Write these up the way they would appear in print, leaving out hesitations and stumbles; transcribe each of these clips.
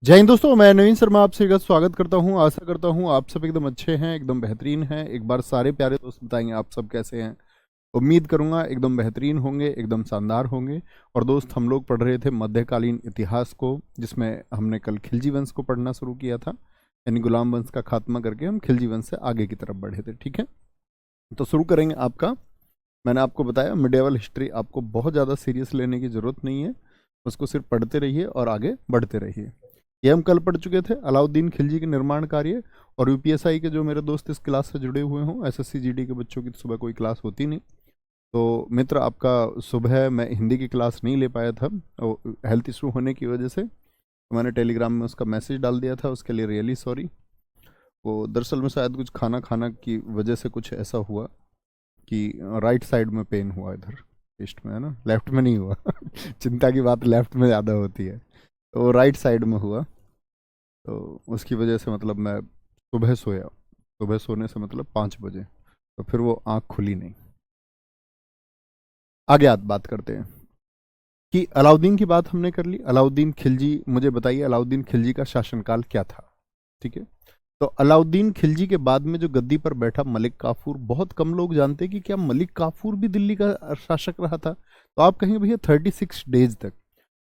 जय हिंद दोस्तों, मैं नवीन शर्मा आपसे का स्वागत करता हूं। आशा करता हूं आप सब एकदम अच्छे हैं, एकदम बेहतरीन हैं। एक बार सारे प्यारे दोस्त बताएंगे आप सब कैसे हैं। उम्मीद करूंगा एकदम बेहतरीन होंगे, एकदम शानदार होंगे। और दोस्त, हम लोग पढ़ रहे थे मध्यकालीन इतिहास को, जिसमें हमने कल खिलजी वंश को पढ़ना शुरू किया था। यानी गुलाम वंश का खात्मा करके हम खिलजी वंश से आगे की तरफ बढ़े थे। ठीक है, तो शुरू करेंगे। मैंने आपको बताया मिडिएवल हिस्ट्री आपको बहुत ज़्यादा सीरियस लेने की ज़रूरत नहीं है। उसको सिर्फ पढ़ते रहिए और आगे बढ़ते रहिए। ये हम कल पढ़ चुके थे, अलाउद्दीन खिलजी के निर्माण कार्य। और यूपीएसआई के जो मेरे दोस्त इस क्लास से जुड़े हुए हों, एसएससी जीडी के बच्चों की तो सुबह कोई क्लास होती नहीं। तो मित्र, आपका सुबह मैं हिंदी की क्लास नहीं ले पाया था, हेल्थ इशू होने की वजह से। तो मैंने टेलीग्राम में उसका मैसेज डाल दिया था, उसके लिए रियली सॉरी। वो दरअसल में शायद कुछ खाना खाना की वजह से कुछ ऐसा हुआ कि राइट साइड में पेन हुआ, इधर चेस्ट में, है ना, लेफ्ट में नहीं हुआ। चिंता की बात लेफ्ट में ज़्यादा होती है, तो राइट साइड में हुआ। तो उसकी वजह से मतलब मैं सुबह सोया। सुबह सोने से मतलब 5 बजे, तो फिर वो आँख खुली नहीं। आगे आप बात करते हैं कि अलाउद्दीन की बात हमने कर ली। अलाउद्दीन खिलजी, मुझे बताइए अलाउद्दीन खिलजी का शासनकाल क्या था। ठीक है, तो अलाउद्दीन खिलजी के बाद में जो गद्दी पर बैठा मलिक काफूर, बहुत कम लोग जानते हैं कि क्या मलिक काफूर भी दिल्ली का शासक रहा था। तो आप कहेंगे भैया 36 डेज तक,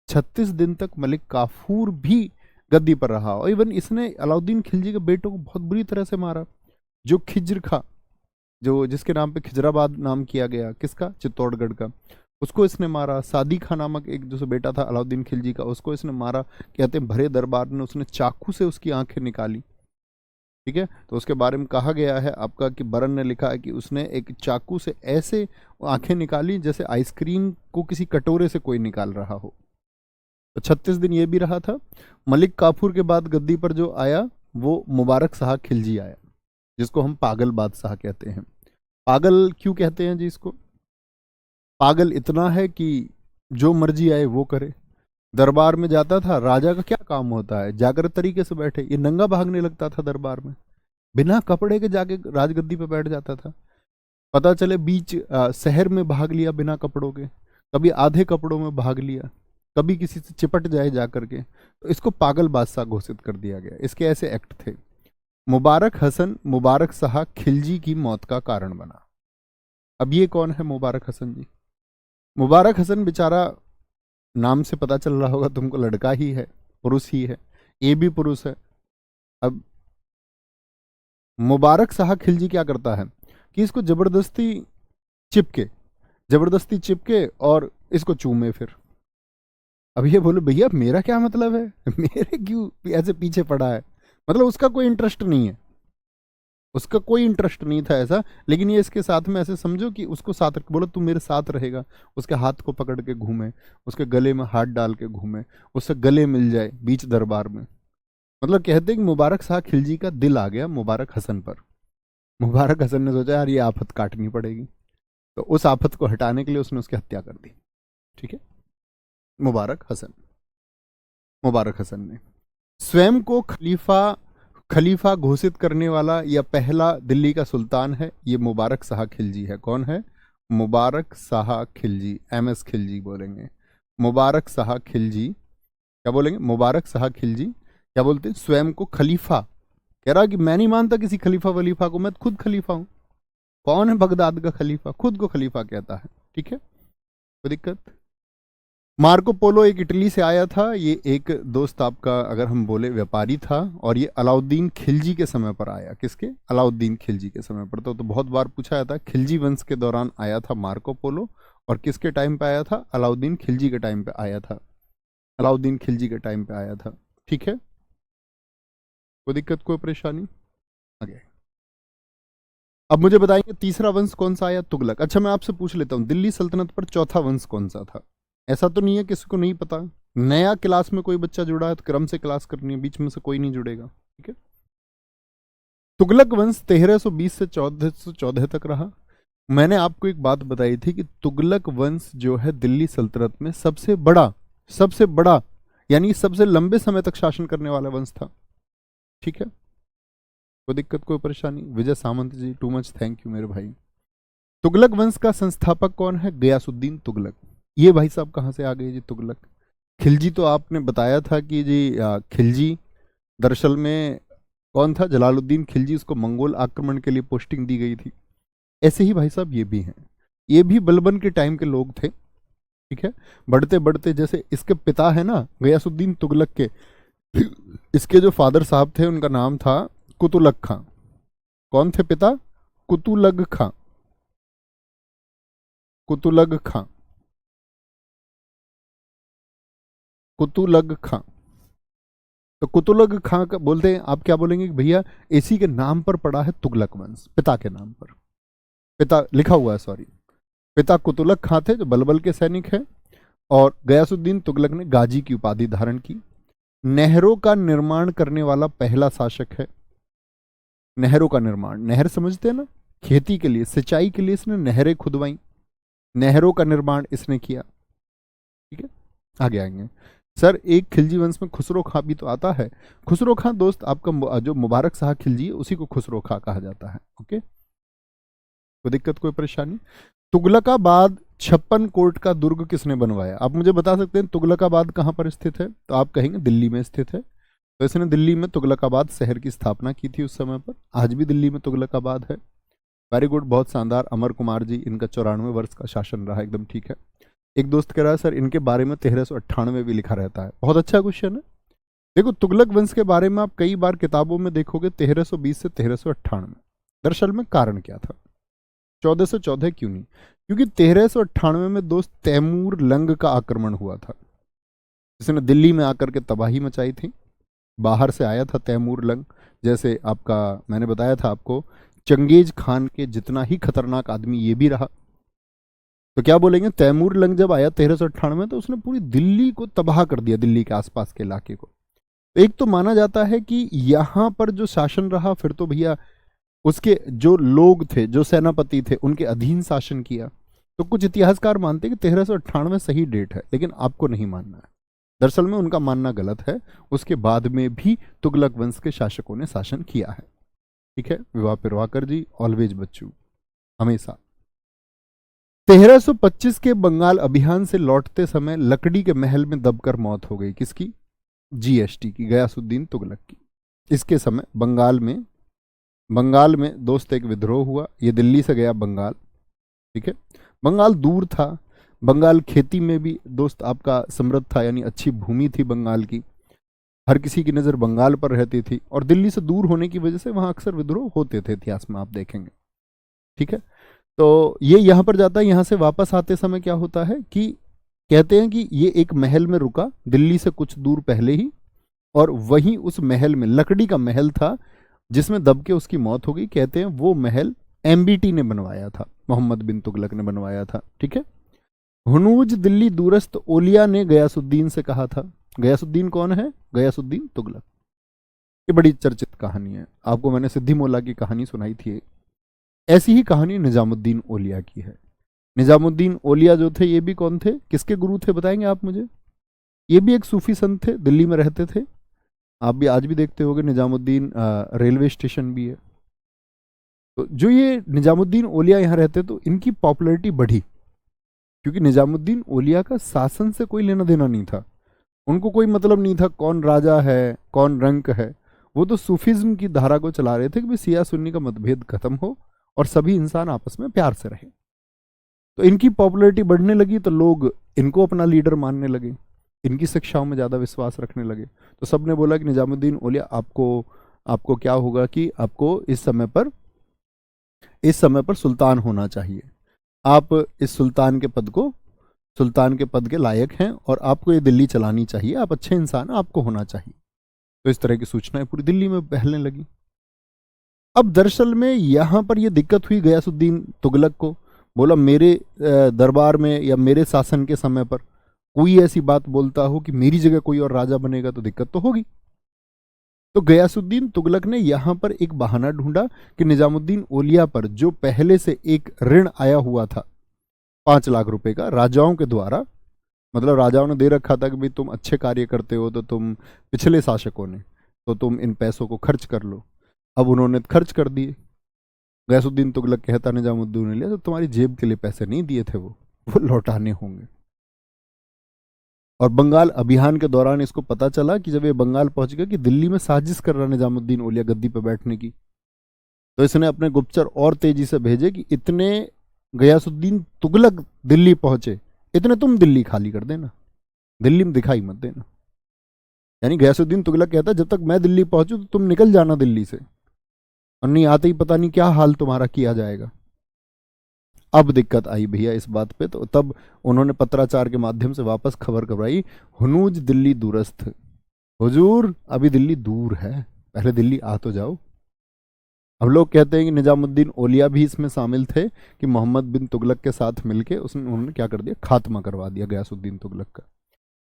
36 दिन तक मलिक काफूर भी गद्दी पर रहा। और इवन इसने अलाउद्दीन खिलजी के बेटों को बहुत बुरी तरह से मारा। जो खिज्र खा, जो जिसके नाम पे खिजराबाद नाम किया गया, किसका, चित्तौड़गढ़ का, उसको इसने मारा। सादी खां नामक एक जो बेटा था अलाउद्दीन खिलजी का, उसको इसने मारा। कहते हैं भरे दरबार में उसने चाकू से उसकी आंखें निकाली। ठीक है, तो उसके बारे में कहा गया है आपका कि बरन ने लिखा है कि उसने एक चाकू से ऐसे आंखें निकाली जैसे आइसक्रीम को किसी कटोरे से कोई निकाल रहा हो। तो 36 दिन ये भी रहा था। मलिक काफूर के बाद गद्दी पर जो आया वो मुबारक शाह खिलजी आया, जिसको हम पागल बादशाह कहते हैं। पागल क्यों कहते हैं जी इसको? पागल इतना है कि जो मर्जी आए वो करे। दरबार में जाता था, राजा का क्या काम होता है, जाकर तरीके से बैठे। ये नंगा भागने लगता था दरबार में, बिना कपड़े के जाके राजगद्दी पे बैठ जाता था। पता चले बीच शहर में भाग लिया बिना कपड़ों के, कभी आधे कपड़ों में भाग लिया, कभी किसी से चिपट जाए जा करके। तो इसको पागल बादशाह घोषित कर दिया गया। इसके ऐसे एक्ट थे। मुबारक हसन मुबारक शाह खिलजी की मौत का कारण बना। अब ये कौन है मुबारक हसन जी? मुबारक हसन बेचारा, नाम से पता चल रहा होगा तुमको, लड़का ही है, पुरुष ही है, ये भी पुरुष है। अब मुबारक शाह खिलजी क्या करता है कि इसको चिपके जबरदस्ती चिपके और इसको चूमे फिर। अब ये बोलो भैया मेरा क्या मतलब है, मेरे क्यों ऐसे पीछे पड़ा है? मतलब उसका कोई इंटरेस्ट नहीं है, उसका कोई इंटरेस्ट नहीं था ऐसा। लेकिन ये इसके साथ में ऐसे समझो कि उसको साथ बोलो तू मेरे साथ रहेगा, उसके हाथ को पकड़ के घूमे, उसके गले में हाथ डाल के घूमे, उससे गले मिल जाए बीच दरबार में। मतलब कहते हैं कि मुबारक शाह खिलजी का दिल आ गया मुबारक हसन पर। मुबारक हसन ने सोचा यार ये आफत काटनी पड़ेगी, तो उस आफत को हटाने के लिए उसने उसकी हत्या कर दी। ठीक है, मुबारक हसन मुबारक हसन ने स्वयं को खलीफा घोषित करने वाला या पहला दिल्ली का सुल्तान है, ये मुबारक शाह खिलजी है। कौन है? मुबारक शाह खिलजी, एमएस खिलजी बोलेंगे। मुबारक शाह खिलजी क्या बोलेंगे? मुबारक शाह खिलजी क्या बोलते हैं? स्वयं को खलीफा कह रहा कि मैं नहीं मानता किसी खलीफा वलीफा को, मैं खुद खलीफा हूं। कौन है बगदाद का खलीफा? खुद को खलीफा कहता है। ठीक है, कोई दिक्कत? मार्को पोलो एक इटली से आया था। ये एक दोस्त आपका, अगर हम बोले, व्यापारी था। और ये अलाउद्दीन खिलजी के समय पर आया। किसके? अलाउद्दीन खिलजी के समय पर। तो बहुत बार पूछा जाता है, खिलजी वंश के दौरान आया था मार्को पोलो, और किसके टाइम पे आया था? अलाउद्दीन खिलजी के टाइम पे आया था। अलाउद्दीन खिलजी के टाइम पे आया था। ठीक है, कोई दिक्कत, कोई परेशानी? आगे अब मुझे बताएंगे तीसरा वंश कौन सा आया? तुगलक। अच्छा, मैं आपसे पूछ लेता हूँ, दिल्ली सल्तनत पर चौथा वंश कौन सा था? ऐसा तो नहीं है किसी को नहीं पता। नया क्लास में कोई बच्चा जुड़ा है तो क्रम से क्लास करनी है, बीच में से कोई नहीं जुड़ेगा। ठीक है, तुगलक वंश 1320 से 1414 तक रहा। मैंने आपको एक बात बताई थी कि तुगलक वंश जो है दिल्ली सल्तनत में सबसे बड़ा यानी सबसे लंबे समय तक शासन करने वाला वंश था। ठीक है, कोई दिक्कत, कोई परेशानी? विजय सामंत जी, टू मच थैंक यू मेरे भाई। तुगलक वंश का संस्थापक कौन है? गयासुद्दीन तुगलक। ये भाई साहब कहां से आ गए जी तुगलक? खिलजी तो आपने बताया था कि जी खिलजी दरअसल में कौन था, जलालुद्दीन खिलजी, उसको मंगोल आक्रमण के लिए पोस्टिंग दी गई थी। ऐसे ही भाई साहब ये भी हैं, ये भी बलबन के टाइम के लोग थे। ठीक है, बढ़ते बढ़ते जैसे इसके पिता है ना गयासुद्दीन तुगलक के, इसके जो फादर साहब थे उनका नाम था कुतुलक खां। कौन थे पिता? कुतुलग खां, कुतुलग खां, कुतुलग खां। तो कुतुलग खां का बोलते हैं, आप क्या बोलेंगे कि भैया इसी के नाम पर पड़ा है तुगलक वंश, पिता के नाम पर, पिता लिखा हुआ है, सॉरी। पिता कुतुलक खां थे जो बलबल के सैनिक हैं, और गयासुद्दीन तुगलक ने गाजी की उपाधि धारण की। नहरों का निर्माण करने वाला पहला शासक है। नहरों का निर्माण, नहर समझते हैं ना, खेती के लिए, सिंचाई के लिए इसने नहरें खुदवाई, नहरों का निर्माण इसने किया। ठीक है, आगे आएंगे। सर एक खिलजी वंश में खुसरो खां भी तो आता है। खुसरो खां दोस्त आपका जो मुबारक शाह खिलजी है उसी को खुसरो खां कहा जाता है। ओके, कोई दिक्कत, कोई परेशानी? तुगलकाबाद 56 कोट का दुर्ग किसने बनवाया? आप मुझे बता सकते हैं तुगलकाबाद कहाँ पर स्थित है? तो आप कहेंगे दिल्ली में स्थित है। तो इसने दिल्ली में तुगलकाबाद शहर की स्थापना की थी उस समय पर। आज भी दिल्ली में तुगलकाबाद है। वेरी गुड, बहुत शानदार। अमर कुमार जी, इनका 94 वर्ष का शासन रहा, एकदम ठीक है। एक दोस्त कह रहा है सर इनके बारे में 1398 भी लिखा रहता है। बहुत अच्छा क्वेश्चन है। देखो तुगलक वंश के बारे में आप कई बार किताबों में देखोगे 1320 से 1398। दरअसल में कारण क्या था? 1414 क्यों नहीं? क्योंकि 1398 में दोस्त तैमूर लंग का आक्रमण हुआ था, जिसने दिल्ली में आकर के तबाही मचाई थी। बाहर से आया था तैमूर लंग, जैसे आपका मैंने बताया था आपको, चंगेज खान के जितना ही खतरनाक आदमी ये भी रहा। तो क्या बोलेंगे, तैमूर लंग जब आया 1398 तो उसने पूरी दिल्ली को तबाह कर दिया, दिल्ली के आसपास के इलाके को। तो एक तो माना जाता है कि यहां पर जो शासन रहा, फिर तो भैया उसके जो लोग थे, जो सेनापति थे, उनके अधीन शासन किया। तो कुछ इतिहासकार मानते हैं कि 1398 सही डेट है, लेकिन आपको नहीं मानना है। दरअसल में उनका मानना गलत है। उसके बाद में भी तुगलक वंश के शासकों ने शासन किया है। ठीक है, विवाह पिरवाकर जी, ऑलवेज बच्चू, हमेशा। 1325 के बंगाल अभियान से लौटते समय लकड़ी के महल में दबकर मौत हो गई। किसकी? जीएसटी की, गयासुद्दीन तुगलक की। इसके समय बंगाल में दोस्त एक विद्रोह हुआ। ये दिल्ली से गया बंगाल। ठीक है, बंगाल दूर था। बंगाल खेती में भी दोस्त आपका समृद्ध था, यानी अच्छी भूमि थी बंगाल की। हर किसी की नज़र बंगाल पर रहती थी, और दिल्ली से दूर होने की वजह से वहाँ अक्सर विद्रोह होते थे, इतिहास में आप देखेंगे। ठीक है, तो ये यहाँ पर जाता है। यहाँ से वापस आते समय क्या होता है कि कहते हैं कि ये एक महल में रुका, दिल्ली से कुछ दूर पहले ही, और वहीं उस महल में, लकड़ी का महल था जिसमें दब के उसकी मौत हो गई। कहते हैं वो महल एमबीटी ने बनवाया था, मोहम्मद बिन तुगलक ने बनवाया था। ठीक है, हुनूज दिल्ली दूरस्थ ओलिया ने गयासुद्दीन से कहा था। गयासुद्दीन कौन है? गयासुद्दीन तुगलक। ये बड़ी चर्चित कहानी है, आपको मैंने सिद्धि मोला की कहानी सुनाई थी। ऐसी ही कहानी निजामुद्दीन ओलिया की है। निजामुद्दीन ओलिया जो थे, ये भी कौन थे, किसके गुरु थे बताएंगे आप मुझे? ये भी एक सूफी संत थे, दिल्ली में रहते थे। आप भी आज भी देखते होगे, निजामुद्दीन रेलवे स्टेशन भी है। तो जो ये निजामुद्दीन ओलिया यहाँ रहते तो इनकी पॉपुलैरिटी बढ़ी, क्योंकि निजामुद्दीन ओलिया का शासन से कोई लेना देना नहीं था। उनको कोई मतलब नहीं था कौन राजा है, कौन रंक है। वो तो सूफिज्म की धारा को चला रहे थे कि सिया सुन्नी का मतभेद खत्म हो और सभी इंसान आपस में प्यार से रहे। तो इनकी पॉपुलैरिटी बढ़ने लगी, तो लोग इनको अपना लीडर मानने लगे, इनकी शिक्षाओं में ज़्यादा विश्वास रखने लगे। तो सबने बोला कि निजामुद्दीन ओलिया, आपको क्या होगा कि आपको इस समय पर सुल्तान होना चाहिए। आप इस सुल्तान के पद के लायक हैं, और आपको ये दिल्ली चलानी चाहिए, आप अच्छे इंसान, आपको होना चाहिए। तो इस तरह की सूचनाएं पूरी दिल्ली में फैलने लगी। अब दरअसल में यहां पर यह दिक्कत हुई गयासुद्दीन तुगलक को। बोला मेरे दरबार में या मेरे शासन के समय पर कोई ऐसी बात बोलता हो कि मेरी जगह कोई और राजा बनेगा तो दिक्कत तो होगी। तो गयासुद्दीन तुगलक ने यहां पर एक बहाना ढूंढा कि निजामुद्दीन ओलिया पर जो पहले से एक ऋण आया हुआ था 5 लाख रुपए का राजाओं के द्वारा, मतलब राजाओं ने दे रखा था कि भाई तुम अच्छे कार्य करते हो, तो तुम पिछले शासकों ने, तो तुम इन पैसों को खर्च कर लो। अब उन्होंने खर्च कर दिए। गयासुद्दीन तुगलक कहता निजामुद्दीन ओलिया तो तुम्हारी जेब के लिए पैसे नहीं दिए थे, वो लौटाने होंगे। और बंगाल अभियान के दौरान इसको पता चला कि जब ये बंगाल पहुंच गया कि दिल्ली में साजिश कर रहा निजामुद्दीन औलिया गद्दी पर बैठने की, तो इसने अपने गुप्तचर और तेजी से भेजे कि इतने गयासुद्दीन तुगलक दिल्ली पहुंचे, इतने तुम दिल्ली खाली कर देना, दिल्ली में दिखाई मत देना। यानी गयासुद्दीन तुगलक कहता जब तक मैं दिल्ली पहुंचू तो तुम निकल जाना दिल्ली से, और नहीं आते ही पता नहीं क्या हाल तुम्हारा किया जाएगा। अब दिक्कत आई भैया इस बात पे, तो तब उन्होंने पत्राचार के माध्यम से वापस खबर करवाई, हुनूज दिल्ली दूरस्थ, हुजूर अभी दिल्ली दूर है, पहले दिल्ली आ तो जाओ। अब लोग कहते हैं कि निजामुद्दीन औलिया भी इसमें शामिल थे कि मोहम्मद बिन तुगलक के साथ मिलके उन्होंने क्या कर दिया, खात्मा करवा दिया गयासुद्दीन तुगलक का।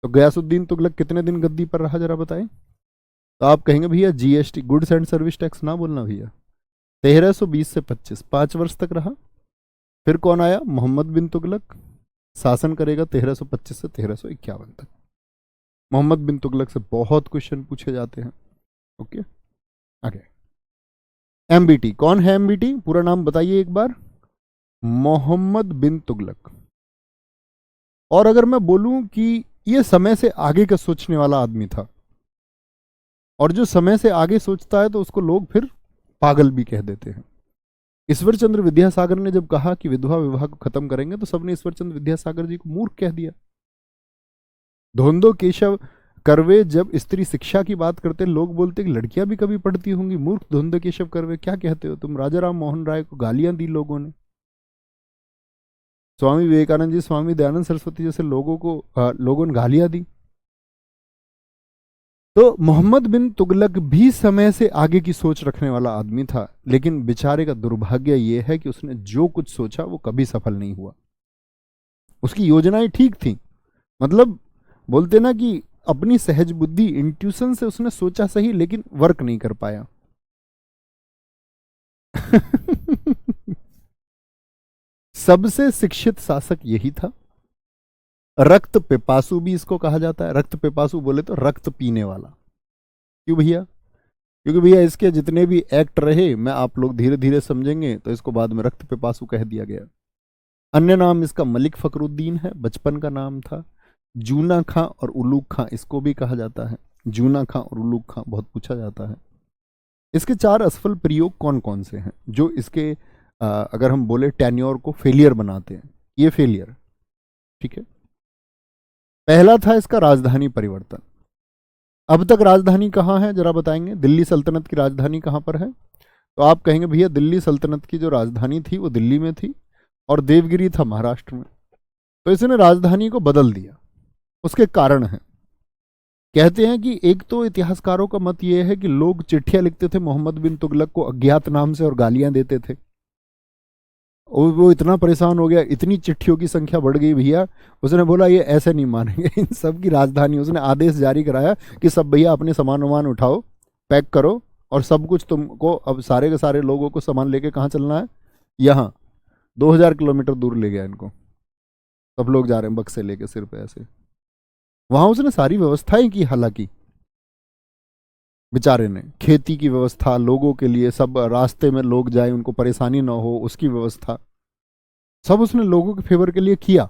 तो गयासुद्दीन तुगलक कितने दिन गद्दी पर रहा जरा बताएं? तो आप कहेंगे भैया GST, goods and service tax ना बोलना भैया, 1320 से 25, 5 वर्ष तक रहा। फिर कौन आया? मोहम्मद बिन तुगलक, शासन करेगा 1325 से 1351 तक। मोहम्मद बिन तुगलक से बहुत क्वेश्चन पूछे जाते हैं। ओके, आगे एमबीटी, कौन है एमबीटी? पूरा नाम बताइए एक बार। मोहम्मद बिन तुगलक। और अगर मैं बोलूं कि ये समय से आगे का सोचने वाला आदमी था, और जो समय से आगे सोचता है तो उसको लोग फिर पागल भी कह देते हैं। ईश्वर चंद्र विद्यासागर ने जब कहा कि विधवा विवाह को खत्म करेंगे तो सबने ईश्वर चंद्र विद्यासागर जी को मूर्ख कह दिया। धोंदो केशव कर्वे जब स्त्री शिक्षा की बात करते, लोग बोलते कि लड़कियां भी कभी पढ़ती होंगी, मूर्ख धोंदो केशव कर्वे, क्या कहते हो तुम? राजा राम मोहन राय को गालियां दी लोगों ने, स्वामी विवेकानंद जी, स्वामी दयानंद सरस्वती जैसे लोगों को लोगों ने गालियां दी। तो मोहम्मद बिन तुगलक भी समय से आगे की सोच रखने वाला आदमी था, लेकिन बेचारे का दुर्भाग्य यह है कि उसने जो कुछ सोचा वो कभी सफल नहीं हुआ। उसकी योजनाएं ठीक थी, मतलब बोलते ना कि अपनी सहज बुद्धि, इंट्यूशन से उसने सोचा सही, लेकिन वर्क नहीं कर पाया। सबसे शिक्षित शासक यही था। रक्त पिपासु भी इसको कहा जाता है। रक्त पिपासु बोले तो रक्त पीने वाला। क्यों भैया? क्योंकि भैया इसके जितने भी एक्ट रहे, मैं आप लोग धीरे धीरे समझेंगे, तो इसको बाद में रक्त पिपासु कह दिया गया। अन्य नाम इसका मलिक फखरुद्दीन है, बचपन का नाम था। जूना खां और उलूक खां इसको भी कहा जाता है। जूना खां और उलूक खां बहुत पूछा जाता है। इसके 4 असफल प्रयोग कौन कौन से हैं जो इसके अगर हम बोले टेन्योर को फेलियर बनाते हैं? ये फेलियर, ठीक है। पहला था इसका राजधानी परिवर्तन। अब तक राजधानी कहाँ है जरा बताएंगे? दिल्ली सल्तनत की राजधानी कहाँ पर है? तो आप कहेंगे भैया दिल्ली सल्तनत की जो राजधानी थी वो दिल्ली में थी और देवगिरी था महाराष्ट्र में। तो इसने राजधानी को बदल दिया। उसके कारण हैं, कहते हैं कि एक तो इतिहासकारों का मत यह है कि लोग चिट्ठियां लिखते थे मोहम्मद बिन तुगलक को अज्ञात नाम से और गालियां देते थे, और वो इतना परेशान हो गया, इतनी चिट्ठियों की संख्या बढ़ गई भैया, उसने बोला ये ऐसे नहीं मानेंगे, इन सब की राजधानी, उसने आदेश जारी कराया कि सब भैया अपने सामान वामान उठाओ, पैक करो, और सब कुछ तुमको अब सारे के सारे लोगों को सामान लेके कहाँ चलना है? यहाँ 2000 किलोमीटर दूर ले गया इनको। सब लोग जा रहे हैं बक्से लेके सिर पे ऐसे। वहां उसने सारी व्यवस्थाएं की, हालांकि बेचारे ने खेती की व्यवस्था, लोगों के लिए सब रास्ते में लोग जाए उनको परेशानी ना हो उसकी व्यवस्था, सब उसने लोगों के फेवर के लिए किया।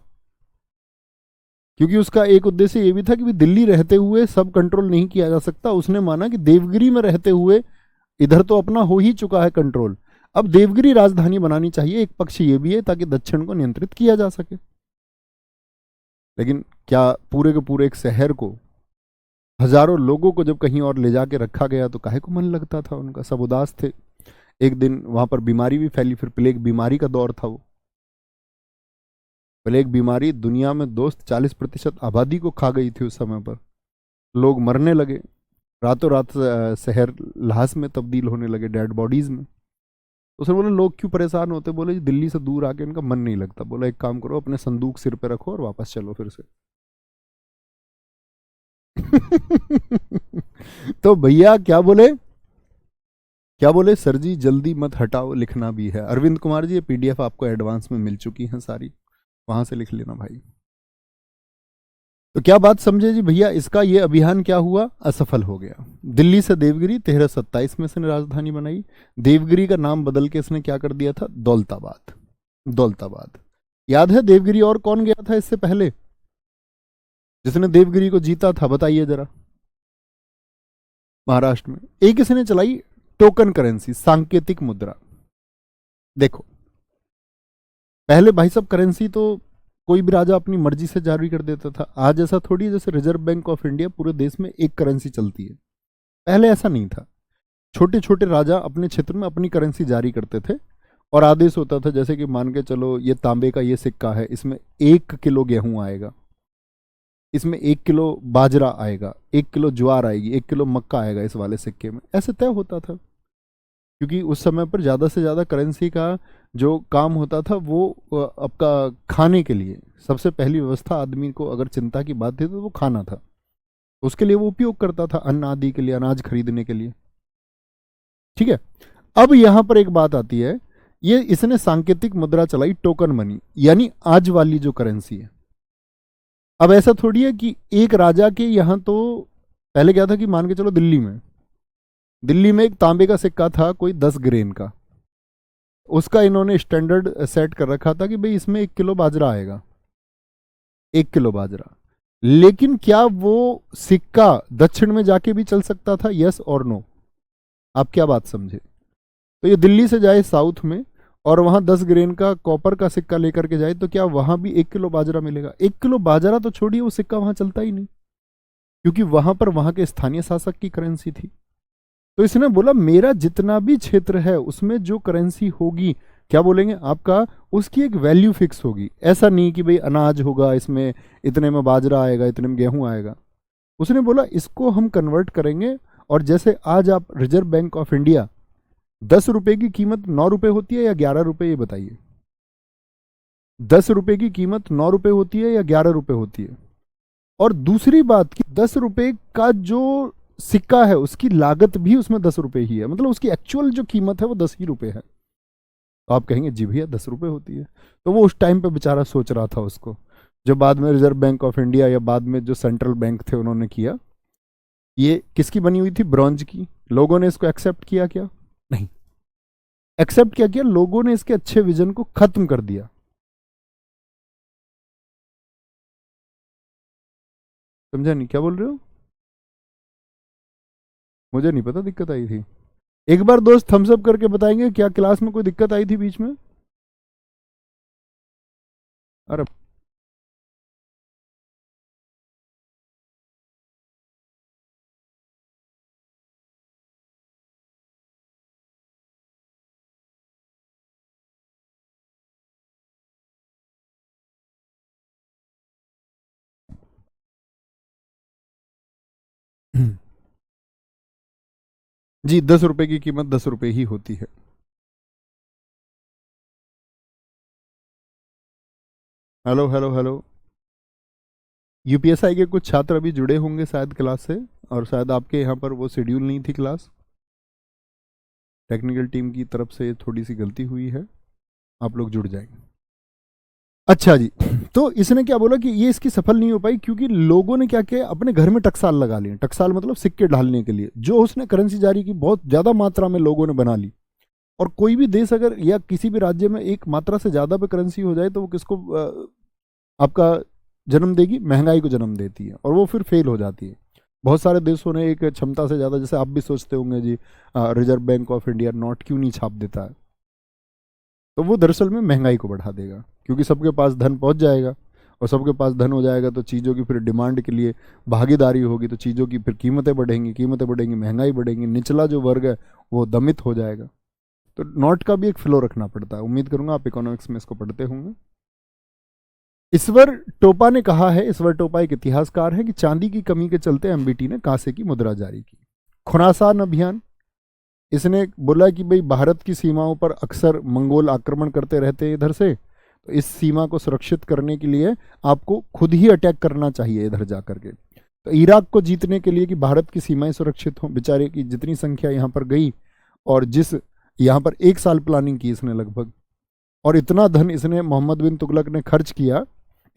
क्योंकि उसका एक उद्देश्य ये भी था कि दिल्ली रहते हुए सब कंट्रोल नहीं किया जा सकता। उसने माना कि देवगिरी में रहते हुए इधर तो अपना हो ही चुका है कंट्रोल, अब देवगिरी राजधानी बनानी चाहिए। एक पक्ष ये भी है ताकि दक्षिण को नियंत्रित किया जा सके। लेकिन क्या पूरे के पूरे एक शहर को, हजारों लोगों को जब कहीं और ले जाके रखा गया तो काहे को मन लगता था उनका? सब उदास थे। एक दिन वहां पर बीमारी भी फैली, फिर प्लेग बीमारी का दौर था। वो प्लेग बीमारी दुनिया में दोस्त 40% आबादी को खा गई थी उस समय पर। लोग मरने लगे, रातों रात शहर लाश में तब्दील होने लगे, डेड बॉडीज में। उसने बोला लोग क्यों परेशान होते? बोले दिल्ली से दूर आके इनका मन नहीं लगता। बोला एक काम करो, अपने संदूक सिर पे रखो और वापस चलो फिर से। तो भैया क्या बोले? क्या बोले? सर जी जल्दी मत हटाओ, लिखना भी है। अरविंद कुमार जी ये पीडीएफ आपको एडवांस में मिल चुकी हैं सारी, वहां से लिख लेना भाई। तो क्या बात समझे जी भैया? इसका ये अभियान क्या हुआ? असफल हो गया। दिल्ली से देवगिरी 1327 में इसने राजधानी बनाई। देवगिरी का नाम बदल के इसने क्या कर दिया था? दौलताबाद। दौलताबाद याद है? देवगिरी और कौन गया था इससे पहले? जिसने देवगिरी को जीता था, बताइए जरा, महाराष्ट्र में। एक इसने चलाई टोकन करेंसी, सांकेतिक मुद्रा। देखो, पहले भाई साहब करेंसी तो कोई भी राजा अपनी मर्जी से जारी कर देता था। आज ऐसा थोड़ी है जैसे रिजर्व बैंक ऑफ इंडिया पूरे देश में एक करेंसी चलती है। पहले ऐसा नहीं था। छोटे छोटे राजा अपने क्षेत्र में अपनी करेंसी जारी करते थे और आदेश होता था, जैसे कि मान के चलो ये तांबे का ये सिक्का है, इसमें 1 किलो गेहूं आएगा, इसमें 1 किलो बाजरा आएगा, 1 किलो ज्वार आएगी, 1 किलो मक्का आएगा इस वाले सिक्के में। ऐसे तय होता था, क्योंकि उस समय पर ज़्यादा से ज़्यादा करेंसी का जो काम होता था वो आपका खाने के लिए, सबसे पहली व्यवस्था आदमी को अगर चिंता की बात थी तो वो खाना था। उसके लिए वो उपयोग करता था, अन्न आदि के लिए, अनाज खरीदने के लिए। ठीक है। अब यहां पर एक बात आती है, ये इसने सांकेतिक मुद्रा चलाई, टोकन मनी, यानी आज वाली जो करेंसी है। अब ऐसा थोड़ी है कि एक राजा के यहां तो पहले क्या था कि मान के चलो दिल्ली में एक तांबे का सिक्का था कोई 10 ग्रेन का, उसका इन्होंने स्टैंडर्ड सेट कर रखा था कि भाई इसमें 1 किलो बाजरा आएगा, 1 किलो बाजरा। लेकिन क्या वो सिक्का दक्षिण में जाके भी चल सकता था? यस और नो? आप क्या बात समझे? तो ये दिल्ली से जाए साउथ में और वहां 10 ग्रेन का कॉपर का सिक्का लेकर के जाए, तो क्या वहां भी 1 किलो बाजरा मिलेगा? 1 किलो बाजरा तो छोड़िए, वो सिक्का वहां चलता ही नहीं, क्योंकि वहां पर वहां के स्थानीय शासक की करेंसी थी। तो इसने बोला मेरा जितना भी क्षेत्र है उसमें जो करेंसी होगी, क्या बोलेंगे आपका, उसकी एक वैल्यू फिक्स होगी। ऐसा नहीं कि भाई अनाज होगा इसमें, इतने में बाजरा आएगा, इतने में गेहूं आएगा। उसने बोला इसको हम कन्वर्ट करेंगे, और जैसे आज आप रिजर्व बैंक ऑफ इंडिया 10 रुपए की कीमत 9 रुपए होती है या 11 रुपए, ये बताइए। 10 रुपए की कीमत 9 रुपए होती है या 11 रुपए होती है? और दूसरी बात कि 10 रुपए का जो सिक्का है उसकी लागत भी उसमें 10 रुपए ही है, मतलब उसकी एक्चुअल जो कीमत है वो 10 ही रुपए है। तो आप कहेंगे जी भैया 10 रुपए होती है। तो वो उस टाइम पे बेचारा सोच रहा था उसको, जो बाद में रिजर्व बैंक ऑफ इंडिया या बाद में जो सेंट्रल बैंक थे उन्होंने किया। ये किसकी बनी हुई थी? ब्रॉन्ज की। लोगों ने इसको एक्सेप्ट किया क्या? नहीं। एक्सेप्ट क्या किया? लोगों ने इसके अच्छे विजन को खत्म कर दिया। समझा नहीं? क्या बोल रहे हो? मुझे नहीं पता दिक्कत आई थी। एक बार दोस्त थम्स अप करके बताएंगे क्या क्लास में कोई दिक्कत आई थी बीच में? अरे जी, 10 रुपए की कीमत 10 रुपए ही होती है। Hello hello hello. यूपीएसआई के कुछ छात्र अभी जुड़े होंगे शायद क्लास से, और शायद आपके यहाँ पर वो शेड्यूल नहीं थी क्लास। टेक्निकल टीम की तरफ से थोड़ी सी गलती हुई है, आप लोग जुड़ जाएंगे। अच्छा जी। तो इसने क्या बोला कि ये इसकी सफल नहीं हो पाई क्योंकि लोगों ने क्या किया, अपने घर में टकसाल लगा लिए। टकसाल मतलब सिक्के ढालने के लिए, जो उसने करेंसी जारी की बहुत ज़्यादा मात्रा में लोगों ने बना ली। और कोई भी देश अगर या किसी भी राज्य में एक मात्रा से ज़्यादा पे करेंसी हो जाए तो वो किसको आपका जन्म देगी? महंगाई को जन्म देती है, और वो फिर फेल हो जाती है। बहुत सारे देशों ने एक क्षमता से ज़्यादा, जैसे आप भी सोचते होंगे जी Reserve Bank of India note क्यों नहीं छाप देता है, तो वो दरअसल में महंगाई को बढ़ा देगा, क्योंकि सबके पास धन पहुंच जाएगा, और सबके पास धन हो जाएगा तो चीज़ों की फिर डिमांड के लिए भागीदारी होगी, तो चीज़ों की फिर कीमतें बढ़ेंगी, कीमतें बढ़ेंगी, महंगाई बढ़ेंगी, निचला जो वर्ग है वो दमित हो जाएगा। तो नोट का भी एक फ्लो रखना पड़ता है। उम्मीद करूंगा आप इकोनॉमिक्स में इसको पढ़ते होंगे। ईश्वर टोपा ने कहा है, ईश्वर टोपा एक इतिहासकार है, कि चांदी की कमी के चलते एमबीटी ने कांसे की मुद्रा जारी की। खुरासान अभियान, इसने बोला कि भाई भारत की सीमाओं पर अक्सर मंगोल आक्रमण करते रहते हैं इधर से, तो इस सीमा को सुरक्षित करने के लिए आपको खुद ही अटैक करना चाहिए इधर जा करके। तो इराक को जीतने के लिए कि भारत की सीमाएं सुरक्षित हों, बेचारे की जितनी संख्या यहाँ पर गई, और जिस यहाँ पर 1 साल प्लानिंग की इसने लगभग, और इतना धन इसने मोहम्मद बिन तुगलक ने खर्च किया,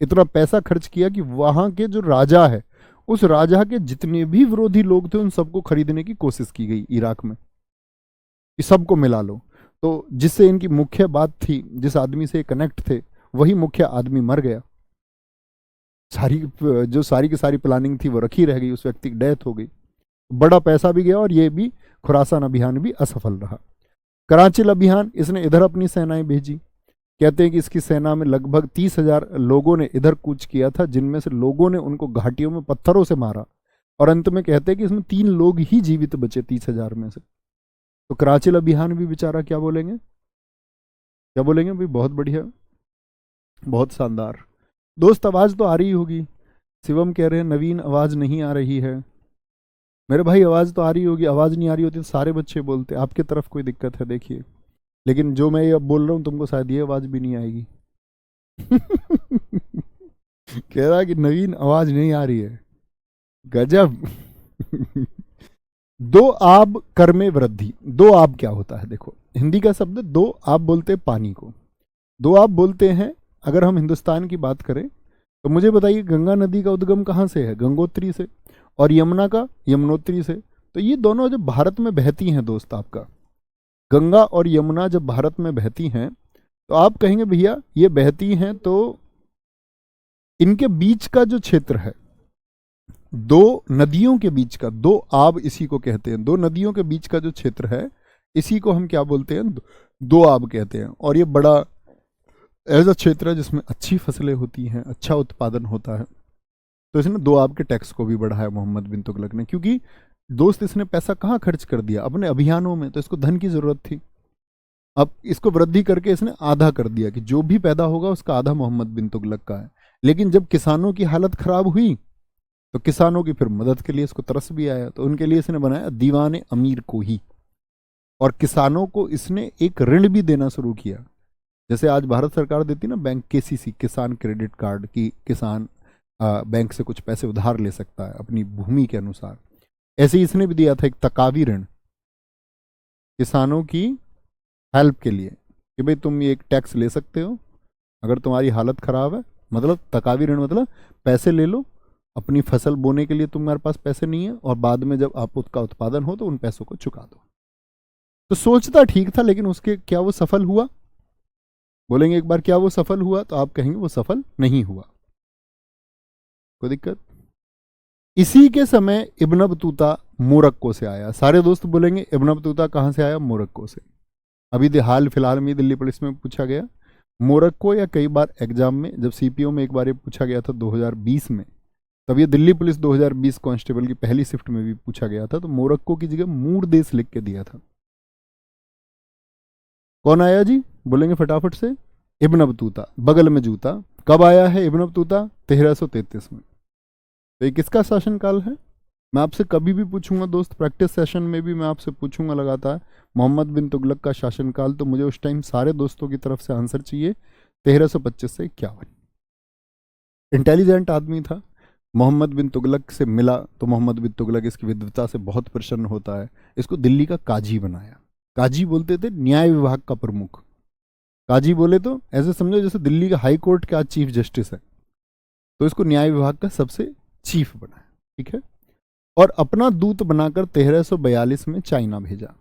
इतना पैसा खर्च किया कि वहाँ के जो राजा है उस राजा के जितने भी विरोधी लोग थे उन सबको खरीदने की कोशिश की गई इराक में, कि सबको मिला लो। तो जिससे इनकी मुख्य बात थी, जिस आदमी से कनेक्ट थे, वही मुख्य आदमी मर गया। सारी जो सारी की सारी प्लानिंग थी वो रखी रह गई, उस व्यक्ति की डेथ हो गई, बड़ा पैसा भी गया और ये भी खुरासान अभियान भी असफल रहा। कराचिल अभियान, इसने इधर अपनी सेनाएं भेजी। कहते हैं कि इसकी सेना में लगभग 30,000 लोगों ने इधर कूच किया था, जिनमें से लोगों ने उनको घाटियों में पत्थरों से मारा और अंत में कहते हैं कि इसमें 3 लोग ही जीवित बचे 30,000 में से। तो कराचिल अभियान भी बेचारा क्या बोलेंगे, क्या बोलेंगे भाई, बहुत बढ़िया, बहुत शानदार। दोस्त आवाज तो आ रही होगी। शिवम कह रहे हैं नवीन आवाज नहीं आ रही है। मेरे भाई आवाज तो आ रही होगी, आवाज नहीं आ रही होती तो सारे बच्चे बोलते, आपके तरफ कोई दिक्कत है देखिए, लेकिन जो मैं ये अब बोल रहा हूँ तुमको शायद ये आवाज भी नहीं आएगी। कह रहा कि नवीन आवाज नहीं आ रही है, गजब। दो आब कर में वृद्धि। दो आब क्या होता है, देखो हिंदी का शब्द दो आब बोलते हैं पानी को, दो आब बोलते हैं। अगर हम हिंदुस्तान की बात करें तो मुझे बताइए गंगा नदी का उद्गम कहाँ से है, गंगोत्री से, और यमुना का यमुनोत्री से। तो ये दोनों जब भारत में बहती हैं दोस्त, आपका गंगा और यमुना जब भारत में बहती हैं तो आप कहेंगे भैया ये बहती हैं तो इनके बीच का जो क्षेत्र है, दो नदियों के बीच का, दो आब इसी को कहते हैं, दो नदियों के बीच का जो क्षेत्र है इसी को हम क्या बोलते हैं, दो आब कहते हैं। और ये बड़ा ऐसा क्षेत्र है जिसमें अच्छी फसलें होती हैं, अच्छा उत्पादन होता है। तो इसने दो आब के टैक्स को भी बढ़ाया मोहम्मद बिन तुगलक ने, क्योंकि दोस्त इसने पैसा कहाँ खर्च कर दिया, अपने अभियानों में, तो इसको धन की जरूरत थी। अब इसको वृद्धि करके इसने आधा कर दिया कि जो भी पैदा होगा उसका आधा मोहम्मद बिन तुगलक का है। लेकिन जब किसानों की हालत खराब हुई तो किसानों की फिर मदद के लिए इसको तरस भी आया, तो उनके लिए इसने बनाया दीवाने अमीर को ही, और किसानों को इसने एक ऋण भी देना शुरू किया। जैसे आज भारत सरकार देती ना बैंक, केसीसी, किसान क्रेडिट कार्ड, की किसान बैंक से कुछ पैसे उधार ले सकता है अपनी भूमि के अनुसार, ऐसे ही इसने भी दिया था एक तकावी ऋण किसानों की हेल्प के लिए, कि भाई तुम ये एक टैक्स ले सकते हो अगर तुम्हारी हालत खराब है, मतलब तकावी ऋण मतलब पैसे ले लो, अपनी फसल बोने के लिए तुम्हारे पास पैसे नहीं है, और बाद में जब आप उसका उत्पादन हो तो उन पैसों को चुका दो। तो सोचता ठीक था, लेकिन उसके क्या वो सफल हुआ, बोलेंगे एक बार क्या वो सफल हुआ, तो आप कहेंगे वो सफल नहीं हुआ। कोई दिक्कत। इसी के समय इब्न बतूता मोरक्को से आया। सारे दोस्त बोलेंगे इब्न बतूता कहाँ से आया, मोरक्को से। अभी हाल फिलहाल में दिल्ली पुलिस में पूछा गया मोरक्को, या कई बार एग्जाम में, जब सीपीओ में एक बार ये पूछा गया था 2020 में, तब ये दिल्ली पुलिस 2020 कांस्टेबल की पहली शिफ्ट में भी पूछा गया था, तो मोरक्को की जगह मूर देश लिख के दिया था। कौन आया जी, बोलेंगे फटाफट से, इब्न बतूता, बगल में जूता। कब आया है इब्न बतूता, 1333 में। तो ये किसका शासनकाल है, मैं आपसे कभी भी पूछूंगा दोस्त, प्रैक्टिस सेशन में भी मैं आपसे पूछूंगा लगातार मोहम्मद बिन तुगलक का शासनकाल, तो मुझे उस टाइम सारे दोस्तों की तरफ से आंसर चाहिए 1325 से 51। इंटेलिजेंट आदमी था, मोहम्मद बिन तुगलक से मिला तो मोहम्मद बिन तुगलक इसकी विद्वता से बहुत प्रसन्न होता है, इसको दिल्ली का काजी बनाया। काजी बोलते थे न्याय विभाग का प्रमुख, काजी बोले तो ऐसे समझो जैसे दिल्ली का हाई कोर्ट का चीफ जस्टिस है, तो इसको न्याय विभाग का सबसे चीफ बनाया, ठीक है। और अपना दूत बनाकर 1342 में चाइना भेजा।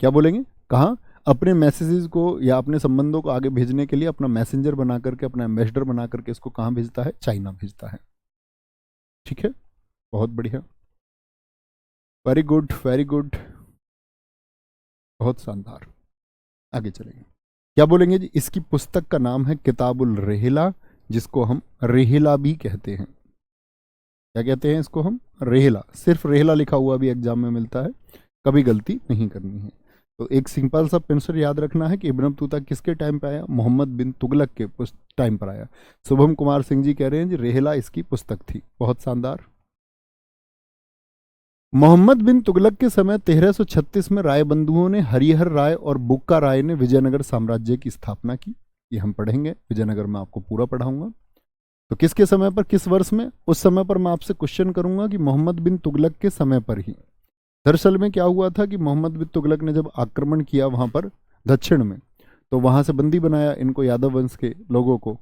क्या बोलेंगे, कहा, अपने मैसेजेस को या अपने संबंधों को आगे भेजने के लिए अपना मैसेंजर बना करके, अपना एम्बेसडर बना करके इसको कहाँ भेजता है, चाइना भेजता है, ठीक है। बहुत बढ़िया, वेरी गुड वेरी गुड, बहुत शानदार। आगे चलेंगे, क्या बोलेंगे जी, इसकी पुस्तक का नाम है किताबुल रेहिला, जिसको हम रेहिला भी कहते हैं। क्या कहते हैं इसको हम, रेहिला। सिर्फ रेहिला लिखा हुआ भी एग्जाम में मिलता है, कभी गलती नहीं करनी है। तो एक सिंपल सा पिंसर याद रखना है कि इब्न बतूता किसके टाइम पे आया, मोहम्मद बिन तुगलक के टाइम पर आया। शुभम कुमार सिंह जी कह रहे हैं जी रेहिला इसकी पुस्तक थी, बहुत शानदार। मोहम्मद बिन तुगलक के समय 1336 में राय बंधुओं ने, हरिहर राय और बुक्का राय ने विजयनगर साम्राज्य की स्थापना की। ये हम पढ़ेंगे, विजयनगर में आपको पूरा पढ़ाऊंगा। तो किसके समय पर, किस वर्ष में, उस समय पर मैं आपसे क्वेश्चन करूंगा कि मोहम्मद बिन तुगलक के समय पर ही। दरअसल में क्या हुआ था कि मोहम्मद बिन तुगलक ने जब आक्रमण किया वहां पर दक्षिण में, तो वहां से बंदी बनाया इनको, यादव वंश के लोगों को,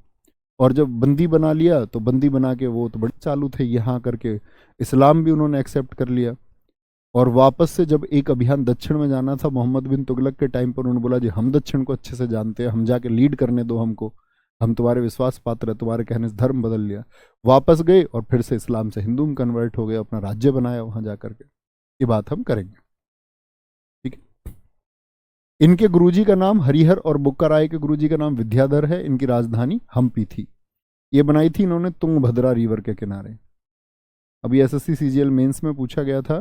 और जब बंदी बना लिया तो बंदी बना के वो तो बड़े चालू थे, यहाँ करके इस्लाम भी उन्होंने एक्सेप्ट कर लिया। और वापस से जब एक अभियान दक्षिण में जाना था मोहम्मद बिन तुगलक के टाइम पर, उन्होंने बोला जी हम दक्षिण को अच्छे से जानते हैं, हम जाके लीड करने दो हमको। हम तुम्हारे विश्वास पात्र है, तुम्हारे कहने से धर्म बदल लिया। वापस गए और फिर से इस्लाम से हिंदू में कन्वर्ट हो गए, अपना राज्य बनाया वहां जाकर के। ये बात हम करेंगे, ठीक है। इनके गुरुजी का नाम हरिहर और बुक्का राय के गुरुजी का नाम विद्याधर है। इनकी राजधानी हम्पी थी। ये बनाई थी इन्होंने तुंगभद्रा रिवर के किनारे। अभी एसएससी सीजीएल मेंस में पूछा गया था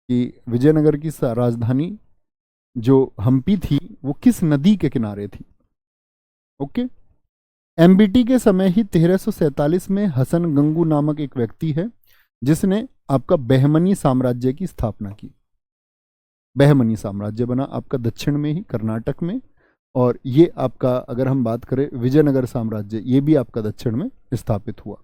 कि विजयनगर की राजधानी जो हम्पी थी वो किस नदी के किनारे थी। ओके। एमबीटी के समय ही 1347 में हसन गंगू नामक एक व्यक्ति है जिसने आपका बहमनी साम्राज्य की स्थापना की। बहमनी साम्राज्य बना आपका दक्षिण में ही कर्नाटक में, और ये आपका अगर हम बात करें विजयनगर साम्राज्य, ये भी आपका दक्षिण में स्थापित हुआ।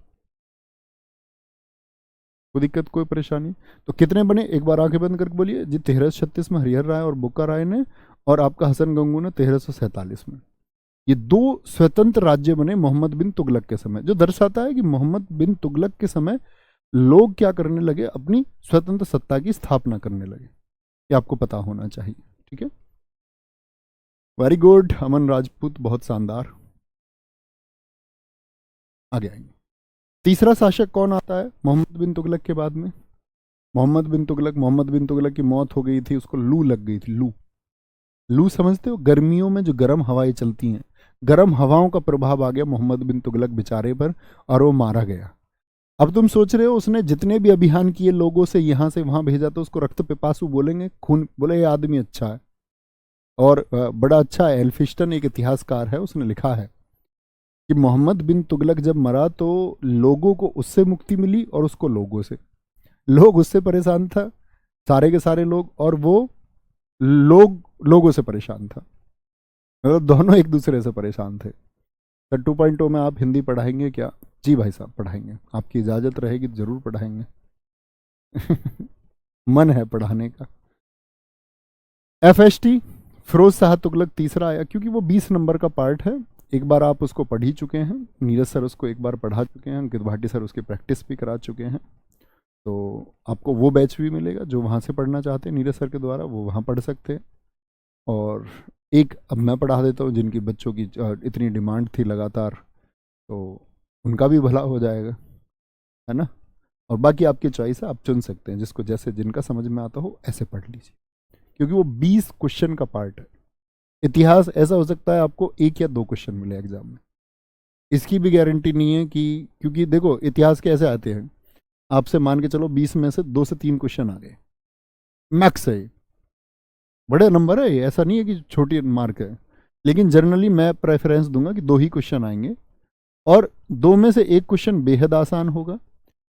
कोई दिक्कत, कोई परेशानी? तो कितने बने, एक बार आंखें बंद करके बोलिए जी। 1336 में हरिहर राय और बुक्का राय ने, और आपका हसन गंगू ने 1347 में। ये दो स्वतंत्र राज्य बने मोहम्मद बिन तुगलक के समय, जो दर्शाता है कि मोहम्मद बिन तुगलक के समय लोग क्या करने लगे, अपनी स्वतंत्र सत्ता की स्थापना करने लगे। ये आपको पता होना चाहिए, ठीक है। वेरी गुड अमन राजपूत, बहुत शानदार। आगे आएंगे। तीसरा शासक कौन आता है मोहम्मद बिन तुगलक के बाद में? मोहम्मद बिन तुगलक की मौत हो गई थी, उसको लू लग गई थी। लू समझते हो? गर्मियों में जो गर्म हवाएं चलती हैं, गर्म हवाओं का प्रभाव आ गया मोहम्मद बिन तुगलक बेचारे पर, और वो मारा गया। अब तुम सोच रहे हो उसने जितने भी अभियान किए, लोगों से यहां से वहां भेजा, तो उसको रक्त पिपासु बोलेंगे, खून बोले ये आदमी अच्छा है। और बड़ा अच्छा है, एल्फिस्टन एक इतिहासकार है, उसने लिखा है कि मोहम्मद बिन तुगलक जब मरा तो लोगों को उससे मुक्ति मिली और उसको लोगों से। लोग उससे परेशान था, सारे के सारे लोग, और वो लोगों से परेशान था। मतलब दोनों एक दूसरे से परेशान थे। सर 2.0 में आप हिंदी पढ़ाएंगे क्या? जी भाई साहब पढ़ाएंगे, आपकी इजाज़त रहेगी तो ज़रूर पढ़ाएंगे। मन है पढ़ाने का। FST फिरोज शाह तुगलक तीसरा आया, क्योंकि वो 20 नंबर का पार्ट है। एक बार आप उसको पढ़ ही चुके हैं, नीरज सर उसको एक बार पढ़ा चुके हैं, अंकित भाटी सर उसकी प्रैक्टिस भी करा चुके हैं। तो आपको वो बैच भी मिलेगा, जो वहाँ से पढ़ना चाहते हैं नीरज सर के द्वारा वो वहाँ पढ़ सकते हैं। और एक अब मैं पढ़ा देता हूँ, जिनकी बच्चों की इतनी डिमांड थी लगातार, तो उनका भी भला हो जाएगा, है ना। और बाकी आपकी चॉइस है, आप चुन सकते हैं, जिसको जैसे जिनका समझ में आता हो ऐसे पढ़ लीजिए, क्योंकि वो 20 क्वेश्चन का पार्ट है। इतिहास ऐसा हो सकता है आपको 1 या 2 क्वेश्चन मिले एग्जाम में, इसकी भी गारंटी नहीं है कि, क्योंकि देखो इतिहास के ऐसे आते हैं, आपसे मान के चलो 20 में से 2 से 3 क्वेश्चन आ गए, मैक्स है, बड़े नंबर है ये, ऐसा नहीं है कि छोटी मार्क है। लेकिन जनरली मैं प्रेफरेंस दूंगा कि 2 ही क्वेश्चन आएंगे, और 2 में से 1 क्वेश्चन बेहद आसान होगा,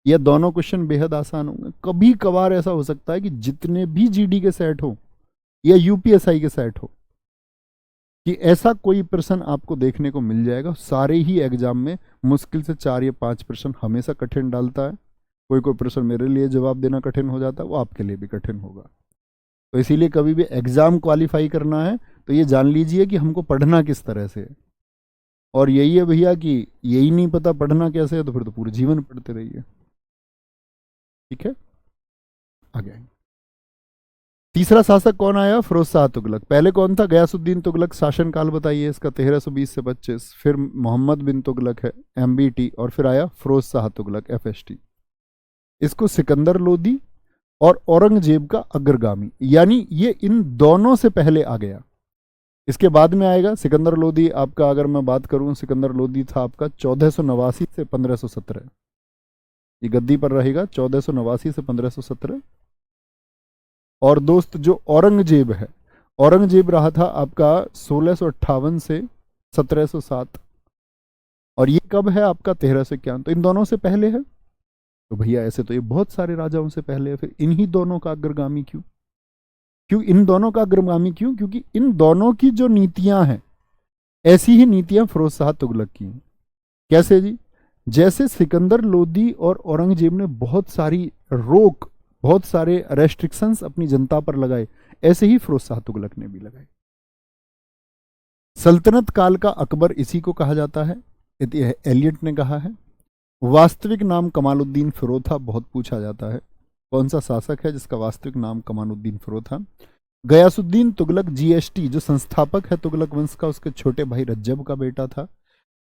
या दोनों क्वेश्चन बेहद आसान होंगे। कभी कभार ऐसा हो सकता है कि जितने भी जीडी के सेट हो या यूपीएसआई के सेट हो, कि ऐसा कोई प्रश्न आपको देखने को मिल जाएगा। सारे ही एग्जाम में मुश्किल से 4 या 5 प्रश्न हमेशा कठिन डालता है। कोई कोई प्रश्न मेरे लिए जवाब देना कठिन हो जाता है, वो आपके लिए भी कठिन होगा। तो इसीलिए कभी भी एग्जाम क्वालिफाई करना है तो ये जान लीजिए कि हमको पढ़ना किस तरह से है। और यही है भैया कि यही नहीं पता पढ़ना कैसे है, तो फिर तो पूरे जीवन पढ़ते रहिए, ठीक है। आगे तीसरा शासक कौन आया? फिरोज शाह तुगलक। पहले कौन था? गयासुद्दीन तुगलक। शासनकाल बताइए इसका, 1320 से 25। फिर मोहम्मद बिन तुगलक है, MBT, और फिर आया फिरोज शाह तुगलक, FST। इसको सिकंदर लोदी और औरंगजेब का अग्रगामी, यानी ये इन दोनों से पहले आ गया। इसके बाद में आएगा सिकंदर लोदी। आपका अगर मैं बात करूं, सिकंदर लोदी था आपका 1489 से 1517। ये गद्दी पर रहेगा 1489 से 1517। और दोस्त जो औरंगजेब है, औरंगजेब रहा था आपका 1658 से 1707। और ये कब है आपका? 1351। तो इन दोनों से पहले है। तो भैया ऐसे तो ये बहुत सारे राजाओं से पहले है, फिर इन्हीं दोनों का अग्रगामी क्यों? इन दोनों का अग्रगामी क्यों? क्योंकि इन दोनों की जो नीतियां हैं, ऐसी ही नीतियां फिरोज शाह तुगलक की हैं। कैसे जी? जैसे सिकंदर लोदी और औरंगजेब ने बहुत सारी रोक, बहुत सारे रेस्ट्रिक्शंस अपनी जनता पर लगाए, ऐसे ही फिरोज शाह तुगलक ने भी लगाए। सल्तनत काल का अकबर इसी को कहा जाता है, एलियट ने कहा है। वास्तविक नाम कमालुद्दीन फिरोज था, बहुत पूछा जाता है कौन सा शासक है जिसका वास्तविक नाम कमालुद्दीन फिरोज था। गयासुद्दीन तुगलक GST जो संस्थापक है तुगलक वंश का, उसके छोटे भाई रज्जब का बेटा था।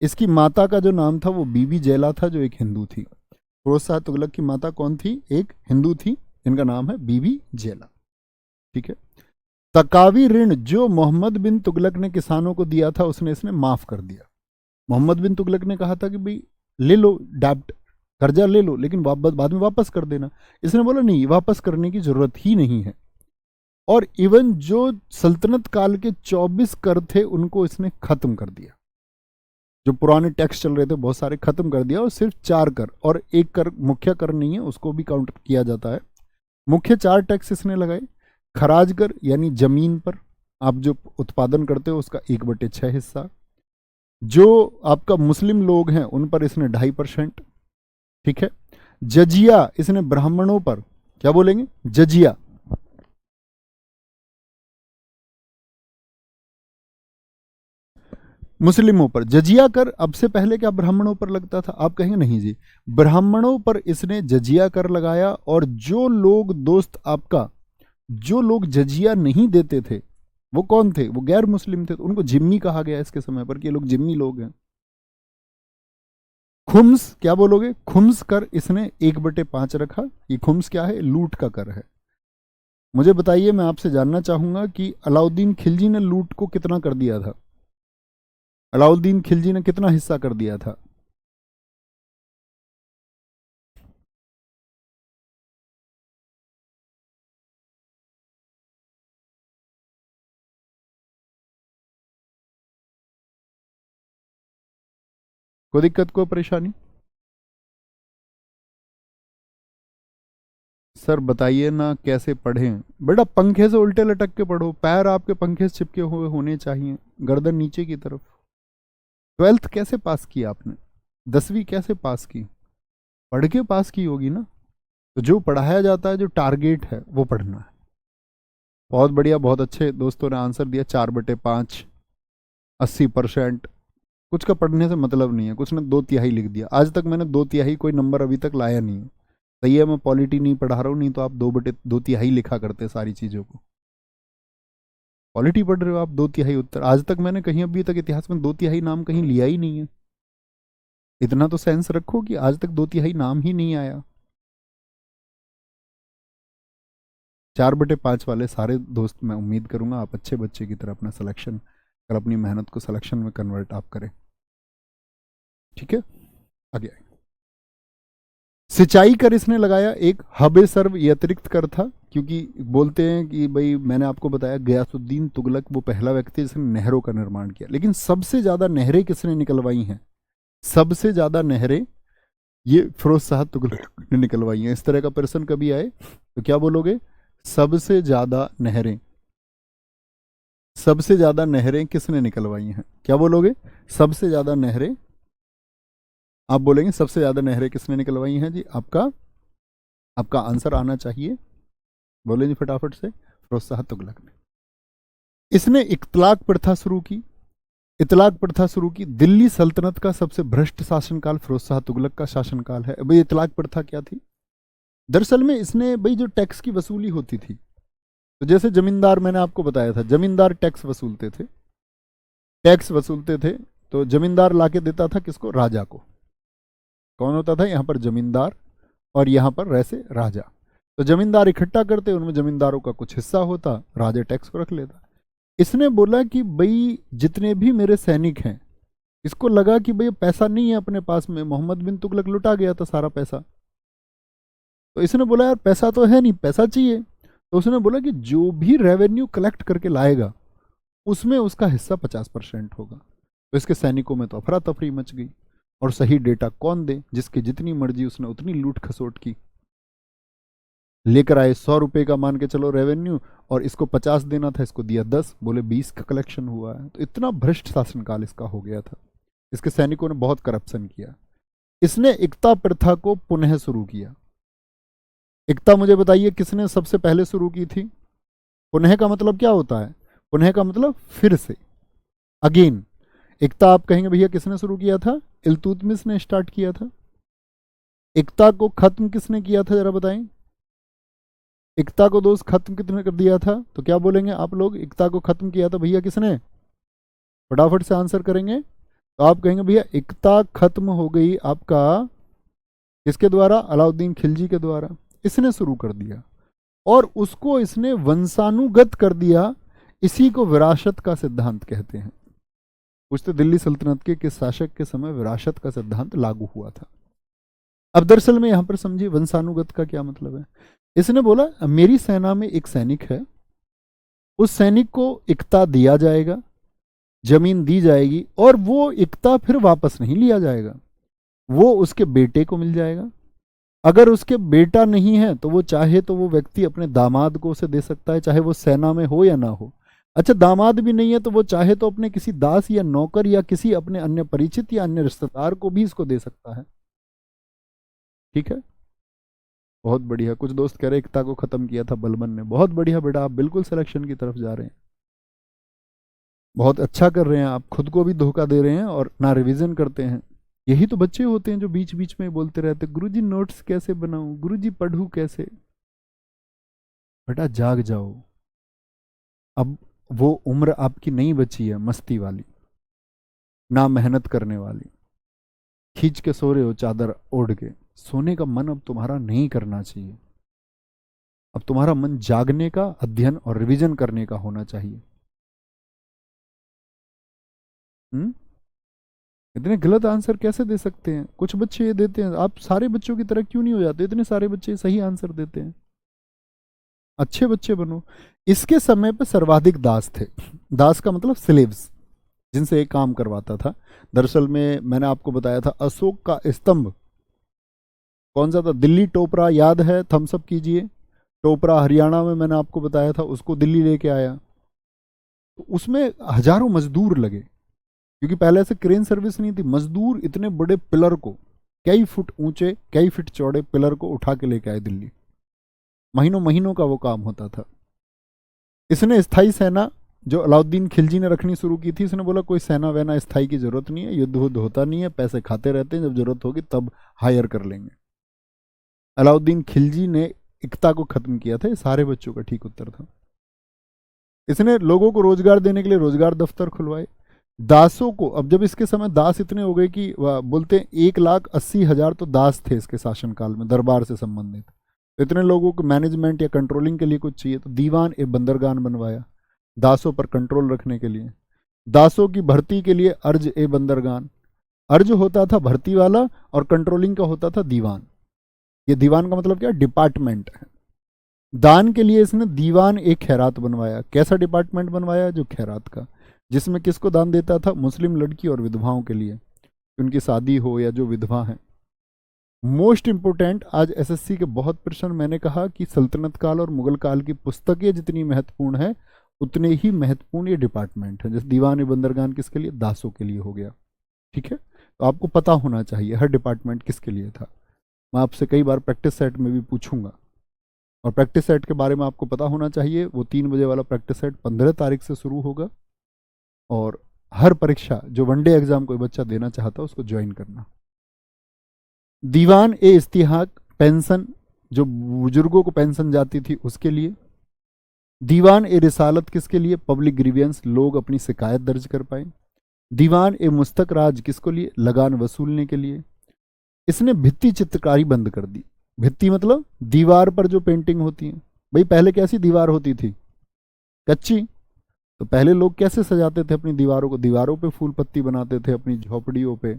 इसकी माता का जो नाम था वो बीबी जैला था, जो एक हिंदू थी। फिरोज शाह तुगलक की माता कौन थी? एक हिंदू थी, इनका नाम है बीबी जैला। ठीक है। तकावी ऋण जो मोहम्मद बिन तुगलक ने किसानों को दिया था, उसने इसने माफ कर दिया। मोहम्मद बिन तुगलक ने कहा था कि भाई ले लो डेब्ट, कर्जा ले लो, लेकिन वापस बाद में वापस कर देना। इसने बोला नहीं, वापस करने की जरूरत ही नहीं है। और इवन जो सल्तनत काल के 24 कर थे उनको इसने खत्म कर दिया। जो पुराने टैक्स चल रहे थे बहुत सारे खत्म कर दिया, और सिर्फ 4 कर और एक कर मुख्य कर नहीं है, उसको भी काउंट किया जाता है। मुख्य 4 टैक्स इसने लगाए। खराज कर यानी जमीन पर आप जो उत्पादन करते हो उसका 1/6 हिस्सा। जो आपका मुस्लिम लोग हैं उन पर इसने 2.5%। ठीक है। जजिया इसने ब्राह्मणों पर, क्या बोलेंगे? जजिया। मुस्लिमों पर जजिया कर अब से पहले क्या ब्राह्मणों पर लगता था? आप कहेंगे नहीं जी, ब्राह्मणों पर इसने जजिया कर लगाया। और जो लोग दोस्त आपका, जो लोग जजिया नहीं देते थे वो कौन थे? वो गैर मुस्लिम थे, तो उनको जिम्मी कहा गया इसके समय पर कि ये लोग जिम्मी लोग हैं। खुम्स क्या बोलोगे? खुम्स कर इसने 1/5 रखा। ये खुम्स क्या है? लूट का कर है। मुझे बताइए, मैं आपसे जानना चाहूंगा कि अलाउद्दीन खिलजी ने लूट को कितना कर दिया था? अलाउद्दीन खिलजी ने कितना हिस्सा कर दिया था? कोई दिक्कत, कोई परेशानी? सर बताइए ना कैसे पढ़ें? बेटा पंखे से उल्टे लटक के पढ़ो, पैर आपके पंखे से चिपके हुए होने चाहिए, गर्दन नीचे की तरफ। 12th कैसे पास की आपने? 10वीं कैसे पास की? पढ़ के पास की होगी ना। तो जो पढ़ाया जाता है, जो टारगेट है वो पढ़ना है। बहुत बढ़िया, बहुत अच्छे दोस्तों ने आंसर दिया। 4/5, 80%। कुछ का पढ़ने से मतलब नहीं है, कुछ ने 2/3 लिख दिया। आज तक मैंने 2/3 कोई नंबर अभी तक लाया नहीं है। सही है, मैं पॉलिटी नहीं पढ़ा रहा हूँ, नहीं तो आप 2/2 लिखा करते सारी चीज़ों को। पॉलिटी पढ़ रहे हो आप, 2/3 उत्तर। आज तक मैंने कहीं अभी तक इतिहास में 2/3 नाम कहीं लिया ही नहीं है। इतना तो सेंस रखो कि आज तक 2/3 नाम ही नहीं आया। 4/5 वाले सारे दोस्त, मैं उम्मीद करूंगा आप अच्छे बच्चे की तरह अपना सिलेक्शन और अपनी मेहनत को सिलेक्शन में कन्वर्ट आप करें। ठीक है, आगे आए। सिंचाई कर इसने लगाया। एक हबे सर्व ये अतिरिक्त कर था, क्योंकि बोलते हैं कि भाई मैंने आपको बताया गयासुद्दीन तुगलक वो पहला व्यक्ति जिसने नहरों का निर्माण किया, लेकिन सबसे ज्यादा नहरें किसने निकलवाई हैं? सबसे ज्यादा नहरें ये फिरोज शाह तुगलक ने निकलवाई हैं। इस तरह का प्रश्न कभी आए तो क्या बोलोगे? सबसे ज्यादा नहरें। सबसे ज्यादा नहरें किसने निकलवाई हैं? क्या बोलोगे? सबसे ज्यादा नहरें, आप बोलेंगे सबसे ज्यादा नहरें किसने निकलवाई हैं जी? आपका आपका आंसर आना चाहिए, बोले जी फटाफट से। फिरोज शाह तुगलक ने। इसने इख्तलाक प्रथा शुरू की। इतलाक प्रथा शुरू की। दिल्ली सल्तनत का सबसे भ्रष्ट शासनकाल फिरोज शाह तुगलक का शासनकाल है। भाई इतलाक प्रथा क्या थी? दरअसल में इसने भाई जो टैक्स की वसूली होती थी, तो जैसे जमींदार, मैंने आपको बताया था जमींदार टैक्स वसूलते थे। टैक्स वसूलते थे तो जमींदार लाके देता था किसको? राजा को। कौन होता था यहाँ पर? जमींदार। और यहाँ पर वैसे राजा। तो जमींदार इकट्ठा करते, उनमें जमींदारों का कुछ हिस्सा होता, राजा टैक्स को रख लेता। इसने बोला कि भाई जितने भी मेरे सैनिक हैं, इसको लगा कि भाई पैसा नहीं है अपने पास में, मोहम्मद बिन तुगलक लुटा गया था सारा पैसा। तो इसने बोला यार पैसा तो है नहीं, पैसा चाहिए। तो उसने बोला कि जो भी रेवेन्यू कलेक्ट करके लाएगा उसमें उसका हिस्सा 50% होगा। तो इसके सैनिकों में तो अफरा तफरी मच गई। और सही डेटा कौन दे? जिसकी जितनी मर्जी उसने उतनी लूट खसोट की। लेकर आए 100 रुपए का मान के चलो रेवेन्यू, और इसको 50 देना था, इसको दिया 10, बोले 20 का कलेक्शन हुआ है। तो इतना भ्रष्ट शासनकाल इसका हो गया था। इसके सैनिकों ने बहुत करप्शन किया। इसने एकता प्रथा को पुनः शुरू किया। एकता मुझे बताइए किसने सबसे पहले शुरू की थी? पुनः का मतलब क्या होता है? पुनः का मतलब फिर से, अगेन। एकता आप कहेंगे भैया किसने शुरू किया था? इल्तुतमिश ने स्टार्ट किया था। एकता को खत्म किसने किया था जरा बताएं? एकता को दोस्त खत्म कितने कर दिया था? तो क्या बोलेंगे आप लोग? एकता को खत्म किया था भैया किसने? फटाफट से आंसर करेंगे। तो आप कहेंगे भैया एकता खत्म हो गई आपका किसके द्वारा? अलाउद्दीन खिलजी के द्वारा। इसने शुरू कर दिया और उसको इसने वंशानुगत कर दिया। इसी को विरासत का सिद्धांत कहते हैं। पूछते दिल्ली सल्तनत के किस शासक के समय विरासत का सिद्धांत लागू हुआ था? अब दरअसल में यहां पर समझिए वंशानुगत का क्या मतलब है। इसने बोला मेरी सेना में एक सैनिक है, उस सैनिक को इक्ता दिया जाएगा, जमीन दी जाएगी, और वो इक्ता फिर वापस नहीं लिया जाएगा, वो उसके बेटे को मिल जाएगा। अगर उसके बेटा नहीं है तो वो चाहे तो वो व्यक्ति अपने दामाद को उसे दे सकता है, चाहे वो सेना में हो या ना हो। अच्छा, दामाद भी नहीं है तो वो चाहे तो अपने किसी दास या नौकर या किसी अपने अन्य परिचित या अन्य रिश्तेदार को भी इसको दे सकता है। ठीक है, बहुत बढ़िया। कुछ दोस्त कह रहे एकता को खत्म किया था बलबन ने। बहुत बढ़िया बेटा, आप बिल्कुल सिलेक्शन की तरफ जा रहे हैं, बहुत अच्छा कर रहे हैं। आप खुद को भी धोखा दे रहे हैं और ना रिवीजन करते हैं। यही तो बच्चे होते हैं जो बीच बीच में बोलते रहते गुरुजी नोट्स कैसे बनाऊं, गुरुजी पढ़ूं कैसे। बेटा जाग जाओ, अब वो उम्र आपकी नहीं बची है मस्ती वाली, ना मेहनत करने वाली। खींच के सो रहे हो चादर ओढ़ के, सोने का मन अब तुम्हारा नहीं करना चाहिए। अब तुम्हारा मन जागने का, अध्ययन और रिवीजन करने का होना चाहिए। हम्म, इतने गलत आंसर कैसे दे सकते हैं? कुछ बच्चे ये देते हैं, आप सारे बच्चों की तरह क्यों नहीं हो जाते? इतने सारे बच्चे सही आंसर देते हैं। अच्छे बच्चे बनो। इसके समय पे सर्वाधिक दास थे। दास का मतलब स्लेव्स, जिनसे एक काम करवाता था। दरअसल में मैंने आपको बताया था अशोक का स्तंभ कौन सा था? दिल्ली टोपरा, याद है? थम्स अप कीजिए। टोपरा हरियाणा में मैंने आपको बताया था, उसको दिल्ली लेके आया। तो उसमें हजारों मजदूर लगे, क्योंकि पहले से क्रेन सर्विस नहीं थी। मजदूर इतने बड़े पिलर को, कई फुट ऊंचे कई फीट चौड़े पिलर को उठा के लेके आए दिल्ली। महीनों महीनों का वो काम होता था। इसने स्थायी सेना जो अलाउद्दीन खिलजी ने रखनी शुरू की थी, इसने बोला कोई सेना वेना स्थायी की जरूरत नहीं है, युद्ध वुद्ध होता नहीं है, पैसे खाते रहते हैं, जब जरूरत होगी तब हायर कर लेंगे। अलाउद्दीन खिलजी ने एकता को खत्म किया था। ये सारे बच्चों का ठीक उत्तर था। इसने लोगों को रोजगार देने के लिए रोजगार दफ्तर खुलवाए। दासों को, अब जब इसके समय दास इतने हो गए कि बोलते हैं 1,80,000 तो दास थे इसके शासनकाल में, दरबार से संबंधित। तो इतने लोगों को मैनेजमेंट या कंट्रोलिंग के लिए कुछ चाहिए, तो दीवान ए बंदरगान बनवाया दासों पर कंट्रोल रखने के लिए। दासों की भर्ती के लिए अर्ज ए बंदरगान। अर्ज होता था भर्ती वाला और कंट्रोलिंग का होता था दीवान। ये दीवान का मतलब क्या? डिपार्टमेंट है। दान के लिए इसने दीवान एक खैरात बनवाया। कैसा डिपार्टमेंट बनवाया? जो खैरात का, जिसमें किसको दान देता था? मुस्लिम लड़की और विधवाओं के लिए, उनकी शादी हो या जो विधवा है। मोस्ट इंपोर्टेंट, आज एसएससी के बहुत प्रश्न, मैंने कहा कि सल्तनत काल और मुगल काल की पुस्तकें जितनी महत्वपूर्ण है उतने ही महत्वपूर्ण ये डिपार्टमेंट है। जैसे दीवान बंदरगान किसके लिए? दासों के लिए हो गया। ठीक है, तो आपको पता होना चाहिए हर डिपार्टमेंट किसके लिए था। मैं आपसे कई बार प्रैक्टिस सेट में भी पूछूंगा, और प्रैक्टिस सेट के बारे में आपको पता होना चाहिए। वो 3 बजे वाला प्रैक्टिस सेट 15 तारीख से शुरू होगा, और हर परीक्षा जो वनडे एग्जाम कोई बच्चा देना चाहता है उसको ज्वाइन करना। दीवान ए इस्तिहाक, पेंशन, जो बुजुर्गों को पेंशन जाती थी उसके लिए। दीवान ए रिसालत किसके लिए? पब्लिक ग्रीवियंस, लोग अपनी शिकायत दर्ज कर पाए। दीवान ए मुस्तक राज किसको लिए? लगान वसूलने के लिए। इसने भित्ति चित्रकारी बंद कर दी। भित्ति मतलब दीवार पर जो पेंटिंग होती है। भाई पहले कैसी दीवार होती थी? कच्ची। तो पहले लोग कैसे सजाते थे अपनी दीवारों को? दीवारों पे फूल पत्ती बनाते थे, अपनी झोपड़ियों पे।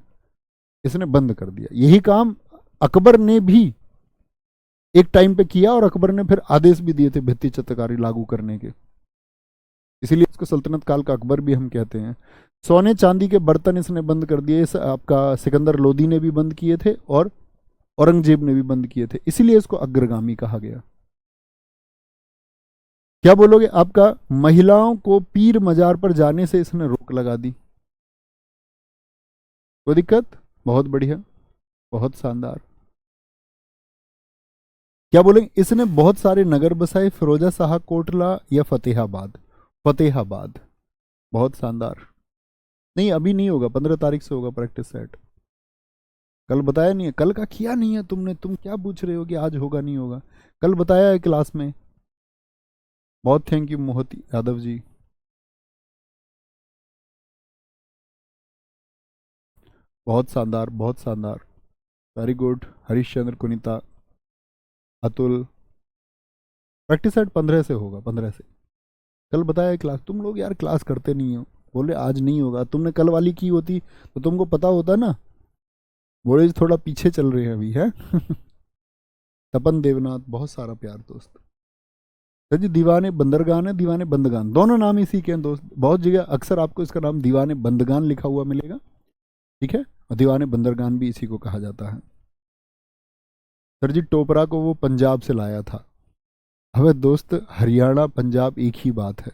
इसने बंद कर दिया। यही काम अकबर ने भी एक टाइम पे किया, और अकबर ने फिर आदेश भी दिए थे भित्ति चित्रकारी लागू करने के। इसीलिए इसको सल्तनत काल का अकबर भी हम कहते हैं। सोने चांदी के बर्तन इसने बंद कर दिए। इस आपका सिकंदर लोदी ने भी बंद किए थे और औरंगजेब ने भी बंद किए थे, इसीलिए इसको अग्रगामी कहा गया। क्या बोलोगे? आपका महिलाओं को पीर मजार पर जाने से इसने रोक लगा दी। कोई दिक्कत? बहुत बढ़िया, बहुत शानदार। क्या बोलेंगे? इसने बहुत सारे नगर बसाए, फिरोजा शाह कोटला या फतेहाबाद? फतेहाबाद, बहुत शानदार। नहीं अभी नहीं होगा, 15 तारीख से होगा प्रैक्टिस सेट। कल बताया नहीं है? कल का किया नहीं है तुमने? तुम क्या पूछ रहे हो कि आज होगा नहीं होगा? कल बताया है क्लास में। बहुत थैंक यू मोहित यादव जी। बहुत शानदार, बहुत शानदार, very good. Harishchandra, कुनीता, Atul. Practice set 15 से होगा, 15 से। कल बताया क्लास, तुम लोग यार क्लास करते नहीं हो। बोले आज नहीं होगा, तुमने कल वाली की होती तो तुमको पता होता ना। बोले थोड़ा पीछे चल रहे हैं अभी, है। तपन देवनाथ, बहुत सारा प्यार दोस्त। सर जी, दीवाने बंदरगान है, दीवाने बंदगान, दोनों नाम इसी के हैं दोस्त। बहुत जगह अक्सर आपको इसका नाम दीवाने बंदगान लिखा हुआ मिलेगा, ठीक है, और दीवाने बंदरगान भी इसी को कहा जाता है। सर जी, टोपरा को वो पंजाब से लाया था। अबे दोस्त, हरियाणा पंजाब एक ही बात है।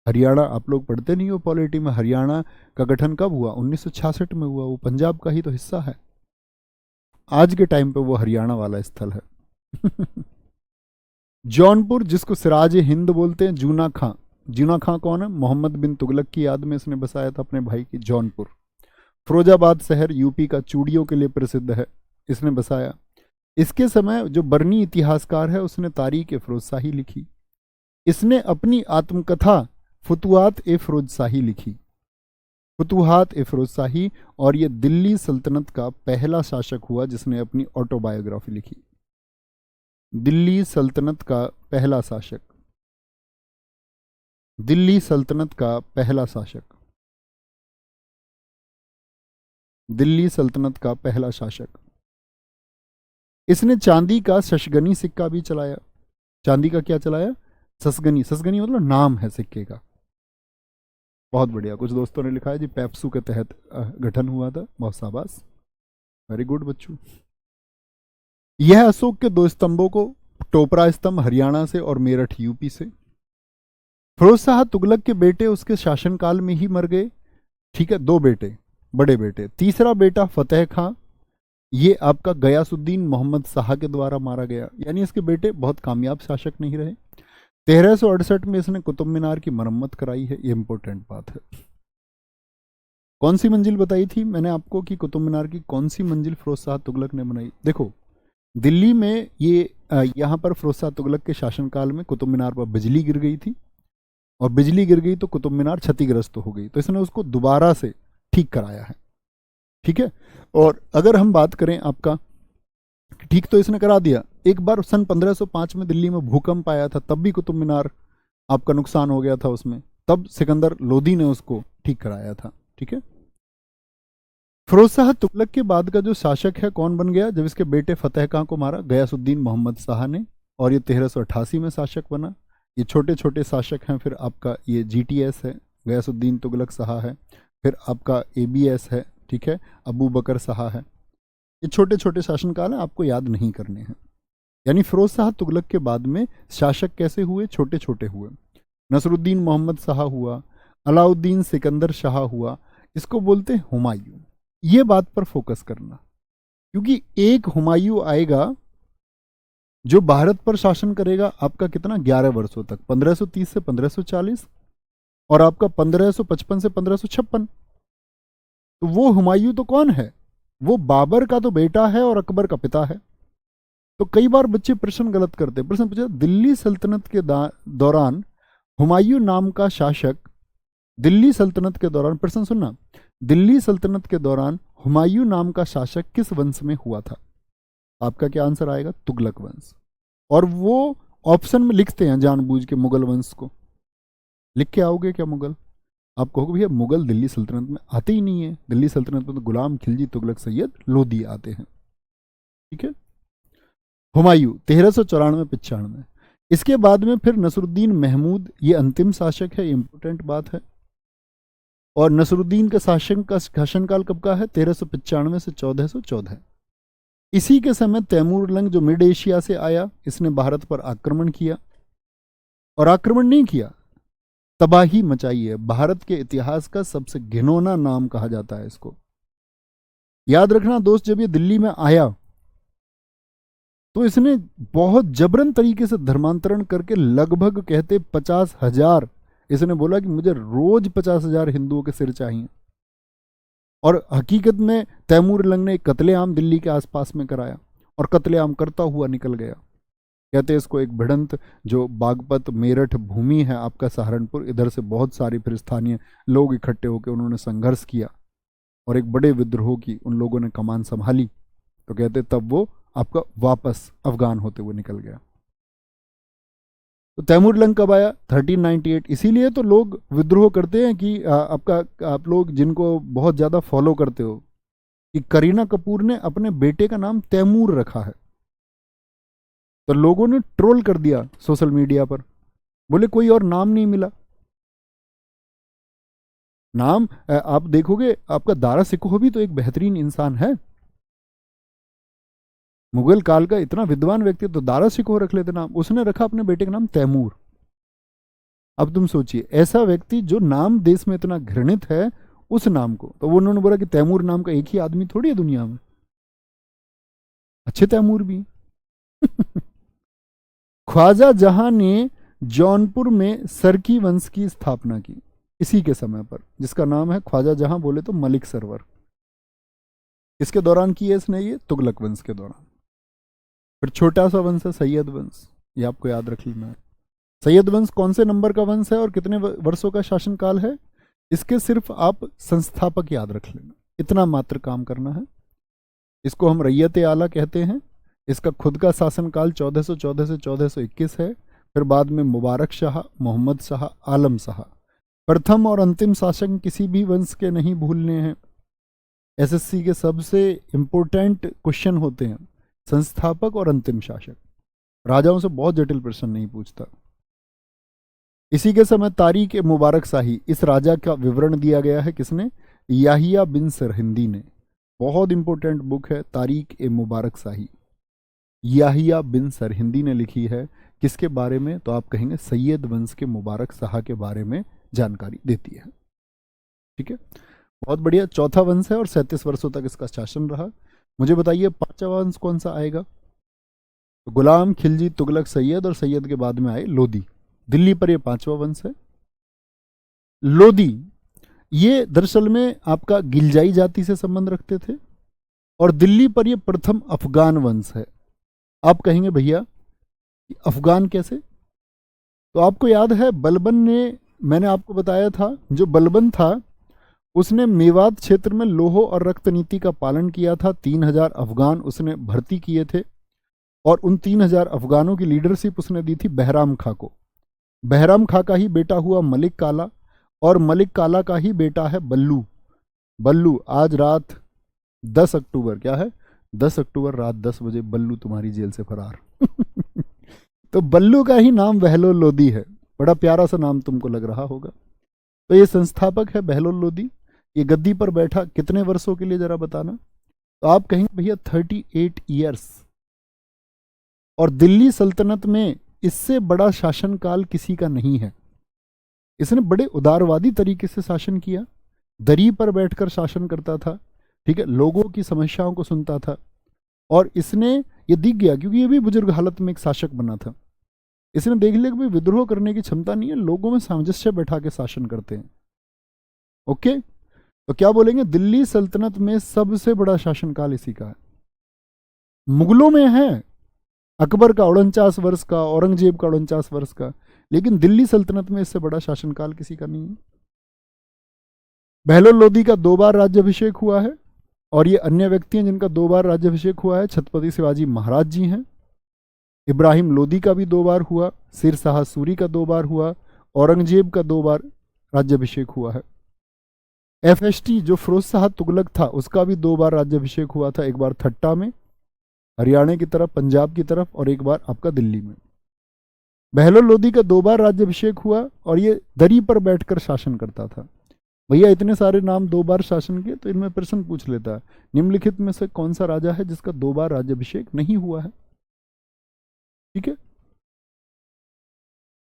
हरियाणा, आप लोग पढ़ते नहीं हो पॉलिटी में, हरियाणा का गठन कब हुआ? 1966 में हुआ। वो पंजाब का ही तो हिस्सा है। आज के टाइम पे वो हरियाणा वाला स्थल है। जौनपुर, जिसको सिराज हिंद बोलते हैं, जूना खां। जूना खां कौन है? मोहम्मद बिन तुगलक की याद में इसने बसाया था अपने भाई की जौनपुर। फिरोजाबाद शहर यूपी का चूड़ियों के लिए प्रसिद्ध है, इसने बसाया। इसके समय जो बरनी इतिहासकार है उसने तारीख ए फिरोज शाही लिखी। इसने अपनी आत्मकथा फुतुहात ए फिरोज शाही लिखी, फुतुहात ए फिरोज शाही। और ये दिल्ली सल्तनत का पहला शासक हुआ जिसने अपनी ऑटोबायोग्राफी लिखी। दिल्ली सल्तनत का पहला शासक, दिल्ली सल्तनत का पहला शासक, दिल्ली सल्तनत का पहला शासक। इसने चांदी का शशगनी सिक्का भी चलाया। चांदी का क्या चलाया? ससगनी। ससगनी मतलब नाम है सिक्के का। बहुत बढ़िया। कुछ दोस्तों ने लिखा है जी पेप्सू के तहत गठन हुआ था। बहुत शाबाश, वेरी गुड बच्चों। यह अशोक के दो स्तंभों को, टोपरा स्तंभ हरियाणा से और मेरठ यूपी से। फिरोज शाह तुगलक के बेटे उसके शासनकाल में ही मर गए, ठीक है, दो बेटे, बड़े बेटे। तीसरा बेटा फतेह खां, ये आपका गयासुद्दीन मोहम्मद शाह के द्वारा मारा गया, यानी इसके बेटे बहुत कामयाब शासक नहीं रहे। 1368 में इसने कुतुब मीनार की मरम्मत कराई है, ये इंपॉर्टेंट बात है। कौन सी मंजिल बताई थी मैंने आपको कि कुतुब मीनार की कौन सी मंजिल फिरोज शाह तुगलक ने बनाई? देखो, दिल्ली में ये यहाँ पर फिरोज शाह तुगलक के शासनकाल में कुतुब मीनार पर बिजली गिर गई थी, और बिजली गिर गई तो कुतुब मीनार क्षतिग्रस्त हो गई, तो इसने उसको दोबारा से ठीक कराया है, ठीक है। और अगर हम बात करें आपका, ठीक तो इसने करा दिया। एक बार सन 1505 में दिल्ली में भूकंप आया था, तब भी कुतुब मीनार आपका नुकसान हो गया था उसमें, तब सिकंदर लोदी ने उसको ठीक कराया था, ठीक है। फिरोज शाह तुगलक के बाद का जो शासक है कौन बन गया? जब इसके बेटे फतेह खां को मारा गयासुद्दीन मोहम्मद शाह ने, और ये 1388 में शासक बना। ये छोटे छोटे शासक हैं। फिर आपका ये GTS है, गयासुद्दीन तुगलक शाह है। फिर आपका ABS है, ठीक है, अबू बकर शाह है। ये छोटे छोटे शासनकाल हैं, आपको याद नहीं करने हैं। यानी फिरोज शाह तुगलक के बाद में शासक कैसे हुए? छोटे छोटे हुए। नसरुद्दीन मोहम्मद शाह हुआ, अलाउद्दीन सिकंदर शाह हुआ, इसको बोलते हैं हुमायूं। ये बात पर फोकस करना, क्योंकि एक हुमायूं आएगा जो भारत पर शासन करेगा आपका कितना? 11 वर्षों तक, 1530 से 1540, और आपका 1555 से 1556। तो वो हुमायूं तो कौन है? वो बाबर का तो बेटा है और अकबर का पिता है। तो कई बार बच्चे प्रश्न गलत करते हैं। प्रश्न पूछा, दिल्ली सल्तनत के दौरान हुमायूं नाम का शासक, दिल्ली सल्तनत के दौरान, प्रश्न सुनना, दिल्ली सल्तनत के दौरान हुमायूं नाम का शासक किस वंश में हुआ था? आपका क्या आंसर आएगा? तुगलक वंश। और वो ऑप्शन में लिखते हैं जानबूझ के मुगल वंश को। लिख के आओगे क्या मुगल? आप कहोगे भैया मुगल दिल्ली सल्तनत में आते ही नहीं है, दिल्ली सल्तनत में तो गुलाम खिलजी तुगलक सैयद लोदी आते हैं, ठीक है। हुमायूं 1394-95। इसके बाद में फिर नसरुद्दीन महमूद, ये अंतिम शासक है, इंपॉर्टेंट बात है। और नसरुद्दीन का शासनकाल कब का है? 1395 से 1414। इसी के समय तैमूर लंग जो मिड एशिया से आया, इसने भारत पर आक्रमण किया, और आक्रमण नहीं किया, तबाही मचाई है। भारत के इतिहास का सबसे घिनौना नाम कहा जाता है इसको। याद रखना दोस्त, जब ये दिल्ली में आया तो इसने बहुत जबरन तरीके से धर्मांतरण करके लगभग कहते 50,000, इसने बोला कि मुझे रोज 50,000 हिंदुओं के सिर चाहिए। और हकीकत में तैमूर लंग ने एक कत्लेआम दिल्ली के आसपास में कराया, और कत्लेआम करता हुआ निकल गया। कहते हैं इसको एक भिड़ंत, जो बागपत मेरठ भूमि है आपका सहारनपुर, इधर से बहुत सारे फिर स्थानीय लोग इकट्ठे होकर उन्होंने संघर्ष किया, और एक बड़े विद्रोह की उन लोगों ने कमान संभाली, तो कहते तब वो आपका वापस अफगान होते हुए निकल गया। तो तैमूर लंग कब आया? 1398। इसीलिए तो लोग विद्रोह करते हैं कि आप लोग जिनको बहुत ज़्यादा फॉलो करते हो, कि करीना कपूर ने अपने बेटे का नाम तैमूर रखा है, तो लोगों ने ट्रोल कर दिया सोशल मीडिया पर, बोले कोई और नाम नहीं मिला। नाम आप देखोगे, आपका दारा सिकोह भी तो एक बेहतरीन इंसान है, मुगल काल का इतना विद्वान व्यक्ति, तो दारा सिकोह रख लेते नाम, उसने रखा अपने बेटे का नाम तैमूर। अब तुम सोचिए, ऐसा व्यक्ति जो नाम देश में इतना घृणित है, उस नाम को, तो वो उन्होंने बोला कि तैमूर नाम का एक ही आदमी थोड़ी है दुनिया में, अच्छे तैमूर भी। ख्वाजा जहां ने जौनपुर में सरकी वंश की स्थापना की इसी के समय पर, जिसका नाम है ख्वाजा जहां, बोले तो मलिक सरवर। इसके दौरान की है इसने, ये तुगलक वंश के दौरान। फिर छोटा सा वंश है सैयद वंश, ये आपको याद रख लेना है। सैयद वंश कौन से नंबर का वंश है और कितने वर्षों का शासनकाल है, इसके सिर्फ आप संस्थापक याद रख लेना, इतना मात्र काम करना है। इसको हम रैयत आला कहते हैं। इसका खुद का शासनकाल 1414 से 1421 है। फिर बाद में मुबारक शाह, मोहम्मद शाह, आलम शाह, प्रथम और अंतिम शासक किसी भी वंश के नहीं भूलने हैं। एसएससी के सबसे इंपॉर्टेंट क्वेश्चन होते हैं संस्थापक और अंतिम शासक, राजाओं से बहुत जटिल प्रश्न नहीं पूछता। इसी के समय तारीख ए मुबारक शाही, इस राजा का विवरण दिया गया है किसने? याहिया बिन सरहिंदी ने। बहुत इंपॉर्टेंट बुक है तारीख ए मुबारक शाही, याहिया बिन सरहिंदी ने लिखी है। किसके बारे में? तो आप कहेंगे सैयद वंश के मुबारक शाह के बारे में जानकारी देती है। ठीक है, बहुत बढ़िया। चौथा वंश है और 37 वर्षों तक इसका शासन रहा। मुझे बताइए पांचवा वंश कौन सा आएगा? तो गुलाम, खिलजी, तुगलक, सैयद, और सैयद के बाद में आए लोदी। दिल्ली पर ये पांचवा वंश है। लोदी ये दरअसल में आपका गिलजाई जाति से संबंध रखते थे, और दिल्ली पर ये प्रथम अफगान वंश है। आप कहेंगे भैया अफगान कैसे? तो आपको याद है बलबन ने, मैंने आपको बताया था, जो बलबन था उसने मेवात क्षेत्र में लोह और रक्त नीति का पालन किया था। 3000 अफगान उसने भर्ती किए थे, और उन 3000 अफगानों की लीडरशिप उसने दी थी बहराम खां को। बहराम खां का ही बेटा हुआ मलिक काला, और मलिक काला का ही बेटा है बल्लू। बल्लू आज रात 10 अक्टूबर, क्या है 10 अक्टूबर रात 10 बजे बल्लू तुम्हारी जेल से फरार। तो बल्लू का ही नाम बहलोल लोदी है। बड़ा प्यारा सा नाम तुमको लग रहा होगा। तो ये संस्थापक है बहलोल लोदी। ये गद्दी पर बैठा कितने वर्षों के लिए, जरा बताना? तो आप कहेंगे भैया 38 ईयर्स। और दिल्ली सल्तनत में इससे बड़ा शासनकाल किसी का नहीं है। इसने बड़े उदारवादी तरीके से शासन किया, दरी पर बैठकर शासन करता था, ठीक है, लोगों की समस्याओं को सुनता था। और इसने ये दिख गया, क्योंकि ये भी बुजुर्ग हालत में एक शासक बना था। इसने देख लिया कि भाई विद्रोह करने की क्षमता नहीं है, लोगों में सामंजस्य बैठा के शासन करते हैं। ओके, तो क्या बोलेंगे? दिल्ली सल्तनत में सबसे बड़ा शासनकाल इसी का है। मुगलों में है अकबर का 49 वर्ष का, औरंगजेब का 49 वर्ष का, लेकिन दिल्ली सल्तनत में इससे बड़ा शासनकाल किसी का नहीं है। बहलोल लोदी का 2 बार राज्याभिषेक हुआ है, और ये अन्य व्यक्ति हैं जिनका 2 बार राज्याभिषेक हुआ है। छत्रपति शिवाजी महाराज जी हैं। इब्राहिम लोदी का भी 2 बार हुआ, सिर शाह सूरी का 2 बार हुआ, औरंगजेब का 2 बार राज्याभिषेक हुआ है। एफएसटी जो फिरोज शाह तुगलक था, उसका भी 2 बार राज्याभिषेक हुआ था। एक बार ठट्टा में, हरियाणा की तरफ, पंजाब की तरफ, और एक बार आपका दिल्ली में। बहलोल लोदी का 2 बार राज्याभिषेक हुआ, और ये दरी पर बैठकर शासन करता था। भैया इतने सारे नाम 2 बार शासन किए, तो इनमें प्रश्न पूछ लेता है निम्नलिखित में से कौन सा राजा है जिसका 2 बार राज्याभिषेक नहीं हुआ है? ठीक है,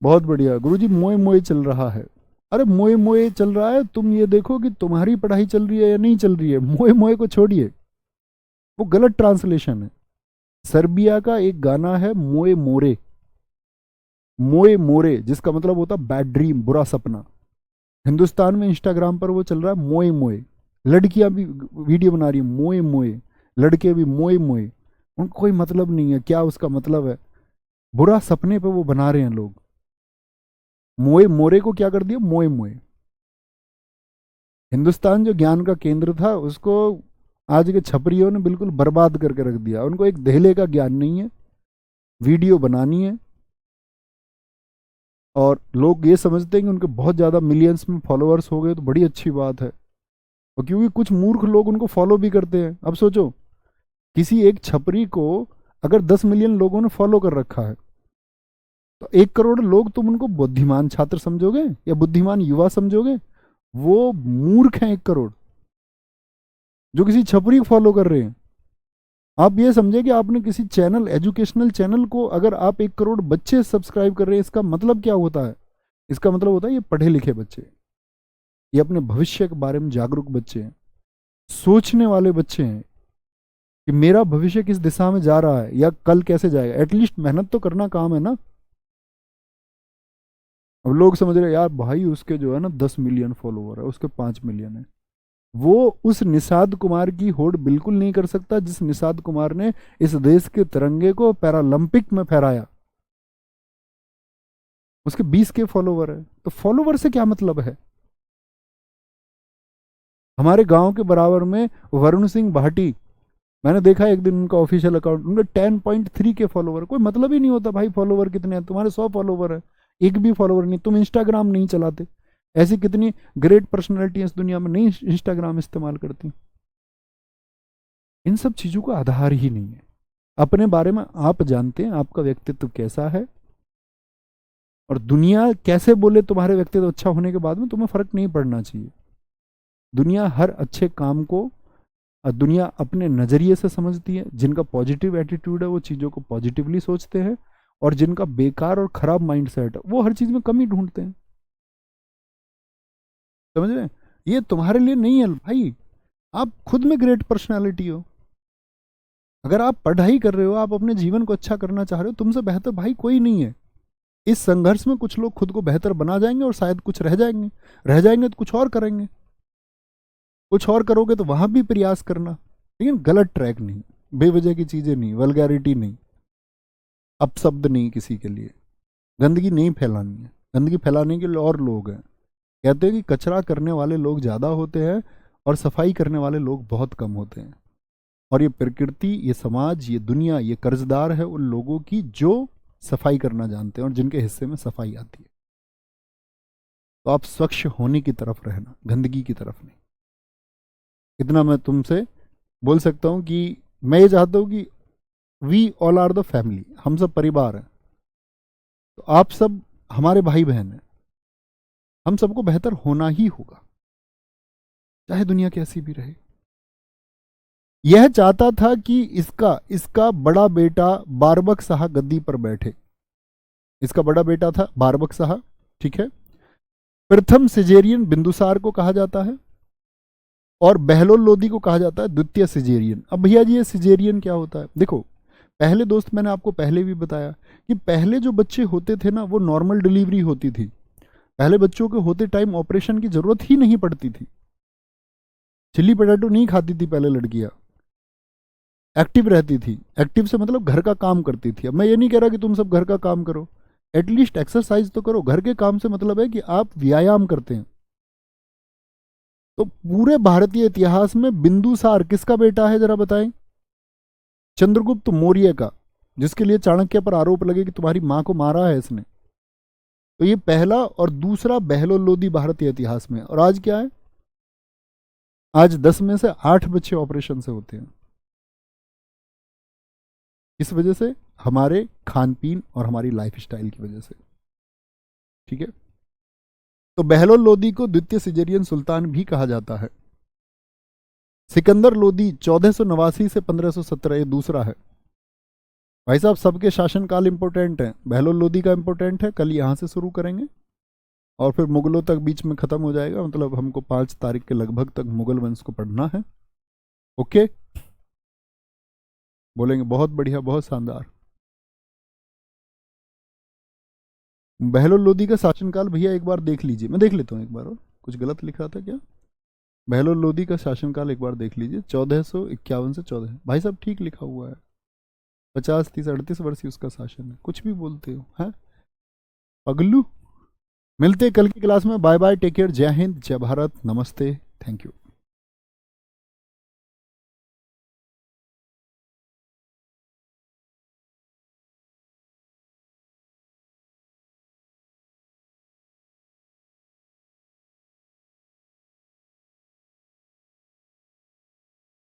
बहुत बढ़िया। गुरुजी मोए मोए चल रहा है। अरे मोए मोए चल रहा है, तुम ये देखो कि तुम्हारी पढ़ाई चल रही है या नहीं चल रही है। मोए मोए को छोड़िए, वो गलत ट्रांसलेशन है। सर्बिया का एक गाना है मोए मोरे, मोए मोरे, जिसका मतलब होता बैड ड्रीम, बुरा सपना। हिंदुस्तान में इंस्टाग्राम पर वो चल रहा है मोए मोए। लड़कियां भी वीडियो बना रही है मोए मोए, लड़के भी मोए मोए। उनको कोई मतलब नहीं है क्या उसका मतलब है, बुरा सपने पे वो बना रहे हैं लोग। मोए मोरे को क्या कर दिया, मोए मोए। हिंदुस्तान जो ज्ञान का केंद्र था उसको आज के छपरियों ने बिल्कुल बर्बाद करके रख दिया। उनको एक देहले का ज्ञान नहीं है, वीडियो बनानी है, और लोग ये समझते हैं कि उनके बहुत ज़्यादा मिलियंस में फॉलोअर्स हो गए तो बड़ी अच्छी बात है। और क्योंकि कुछ मूर्ख लोग उनको फॉलो भी करते हैं। अब सोचो, किसी एक छपरी को अगर 10 मिलियन लोगों ने फॉलो कर रखा है, तो 1 करोड़ लोग तुम उनको बुद्धिमान छात्र समझोगे या बुद्धिमान युवा समझोगे? वो मूर्ख हैं 1 करोड़, जो किसी छपरी को फॉलो कर रहे हैं। आप ये समझे कि आपने किसी चैनल, एजुकेशनल चैनल को अगर आप 1 करोड़ बच्चे सब्सक्राइब कर रहे हैं, इसका मतलब क्या होता है? इसका मतलब होता है ये पढ़े लिखे बच्चे, ये अपने भविष्य के बारे में जागरूक बच्चे हैं, सोचने वाले बच्चे हैं कि मेरा भविष्य किस दिशा में जा रहा है या कल कैसे जाएगा। एटलीस्ट मेहनत तो करना काम है ना। अब लोग समझ रहे हैं यार भाई उसके जो है ना 10 मिलियन फॉलोवर है, उसके 5 मिलियन है। वो उस निषाद कुमार की होड़ बिल्कुल नहीं कर सकता जिस निषाद कुमार ने इस देश के तिरंगे को पैरालंपिक में फहराया। उसके 20 के फॉलोवर है, तो फॉलोवर से क्या मतलब है? हमारे गांव के बराबर में वरुण सिंह भाटी, मैंने देखा एक दिन उनका ऑफिशियल अकाउंट, उनके 10.3 के फॉलोवर। कोई मतलब ही नहीं होता भाई फॉलोवर कितने हैं। तुम्हारे 100 फॉलोवर है, एक भी फॉलोवर नहीं। तुम इंस्टाग्राम नहीं चलाते। ऐसी कितनी ग्रेट पर्सनैलिटी इस दुनिया में नहीं इंस्टाग्राम इस्तेमाल करती। इन सब चीजों का आधार ही नहीं है। अपने बारे में आप जानते हैं आपका व्यक्तित्व कैसा है, और दुनिया कैसे बोले तुम्हारे व्यक्तित्व अच्छा होने के बाद में तुम्हें फर्क नहीं पड़ना चाहिए। दुनिया हर अच्छे काम को दुनिया अपने नजरिए से समझती है। जिनका पॉजिटिव एटीट्यूड है वो चीज़ों को पॉजिटिवली सोचते हैं, और जिनका बेकार और खराब माइंडसेट है वो हर चीज़ में कमी ढूंढते हैं। समझ रहे हैं? ये तुम्हारे लिए नहीं है भाई, आप खुद में ग्रेट पर्सनालिटी हो। अगर आप पढ़ाई कर रहे हो, आप अपने जीवन को अच्छा करना चाह रहे हो, तुमसे बेहतर भाई कोई नहीं है। इस संघर्ष में कुछ लोग खुद को बेहतर बना जाएंगे और शायद कुछ रह जाएंगे तो कुछ और करेंगे। कुछ और करोगे तो वहां भी प्रयास करना, लेकिन गलत ट्रैक नहीं, बेवजह की चीजें नहीं, वल्गैरिटी नहीं, अपशब्द नहीं, किसी के लिए गंदगी नहीं फैलानी है। गंदगी फैलाने के लिए और लोग हैं। कहते हैं कि कचरा करने वाले लोग ज्यादा होते हैं और सफाई करने वाले लोग बहुत कम होते हैं। और ये प्रकृति, ये समाज, ये दुनिया, ये कर्जदार है उन लोगों की जो सफाई करना जानते हैं और जिनके हिस्से में सफाई आती है। तो आप स्वच्छ होने की तरफ रहना, गंदगी की तरफ नहीं। इतना मैं तुमसे बोल सकता हूं कि मैं ये चाहता हूं कि we all are the family, हम सब परिवार हैं। तो आप सब हमारे भाई बहन हैं। हम सबको बेहतर होना ही होगा, चाहे दुनिया कैसी भी रहे। यह चाहता था कि इसका इसका बड़ा बेटा बारबक शाह गद्दी पर बैठे। इसका बड़ा बेटा था बारबक शाह, ठीक है। प्रथम सिजेरियन बिंदुसार को कहा जाता है, और बहलोल लोदी को कहा जाता है द्वितीय सिजेरियन। अब भैया जी ये सिजेरियन क्या होता है? देखो, पहले दोस्त मैंने आपको पहले भी बताया कि पहले जो बच्चे होते थे ना वो नॉर्मल डिलीवरी होती थी। पहले बच्चों के होते टाइम ऑपरेशन की जरूरत ही नहीं पड़ती थी। चिल्ली पोटैटो नहीं खाती थी पहले लड़कियां, एक्टिव रहती थी। एक्टिव से मतलब घर का काम करती थी। अब मैं ये नहीं कह रहा कि तुम सब घर का काम करो, एटलीस्ट एक्सरसाइज तो करो। घर के काम से मतलब है कि आप व्यायाम करते हैं। तो पूरे भारतीय इतिहास में बिंदुसार किसका बेटा है जरा बताएं? चंद्रगुप्त मौर्य का, जिसके लिए चाणक्य पर आरोप लगे कि तुम्हारी मां को मारा है इसने। तो ये पहला, और दूसरा बहलोल लोदी भारतीय इतिहास में। और आज क्या है? आज 10 में से 8 बच्चे ऑपरेशन से होते हैं। इस वजह से, हमारे खान पीन और हमारी लाइफ स्टाइल की वजह से, ठीक है। तो बहलोल लोदी को द्वितीय सिजेरियन सुल्तान भी कहा जाता है। सिकंदर लोदी 1489 से 1517, ये दूसरा है। भाई साहब सबके शासनकाल इंपॉर्टेंट है, बहलोल लोदी का इंपॉर्टेंट है। कल यहां से शुरू करेंगे और फिर मुगलों तक बीच में खत्म हो जाएगा। मतलब हमको 5 तारीख के लगभग तक मुगल वंश को पढ़ना है। ओके, बोलेंगे बहुत बढ़िया, बहुत शानदार। बहलोल लोदी का शासनकाल भैया एक बार देख लीजिए, मैं देख लेता हूँ एक बार। और कुछ गलत लिख रहा था क्या? बहलोल लोदी का शासनकाल एक बार देख लीजिए, 1451 से 14। भाई साहब ठीक लिखा हुआ है, 50, 30, 38 वर्ष ही उसका शासन है। कुछ भी बोलते हो हैं पगलू। मिलते कल की क्लास में। बाय बाय, टेक केयर, जय हिंद, जय भारत, नमस्ते। Thank you.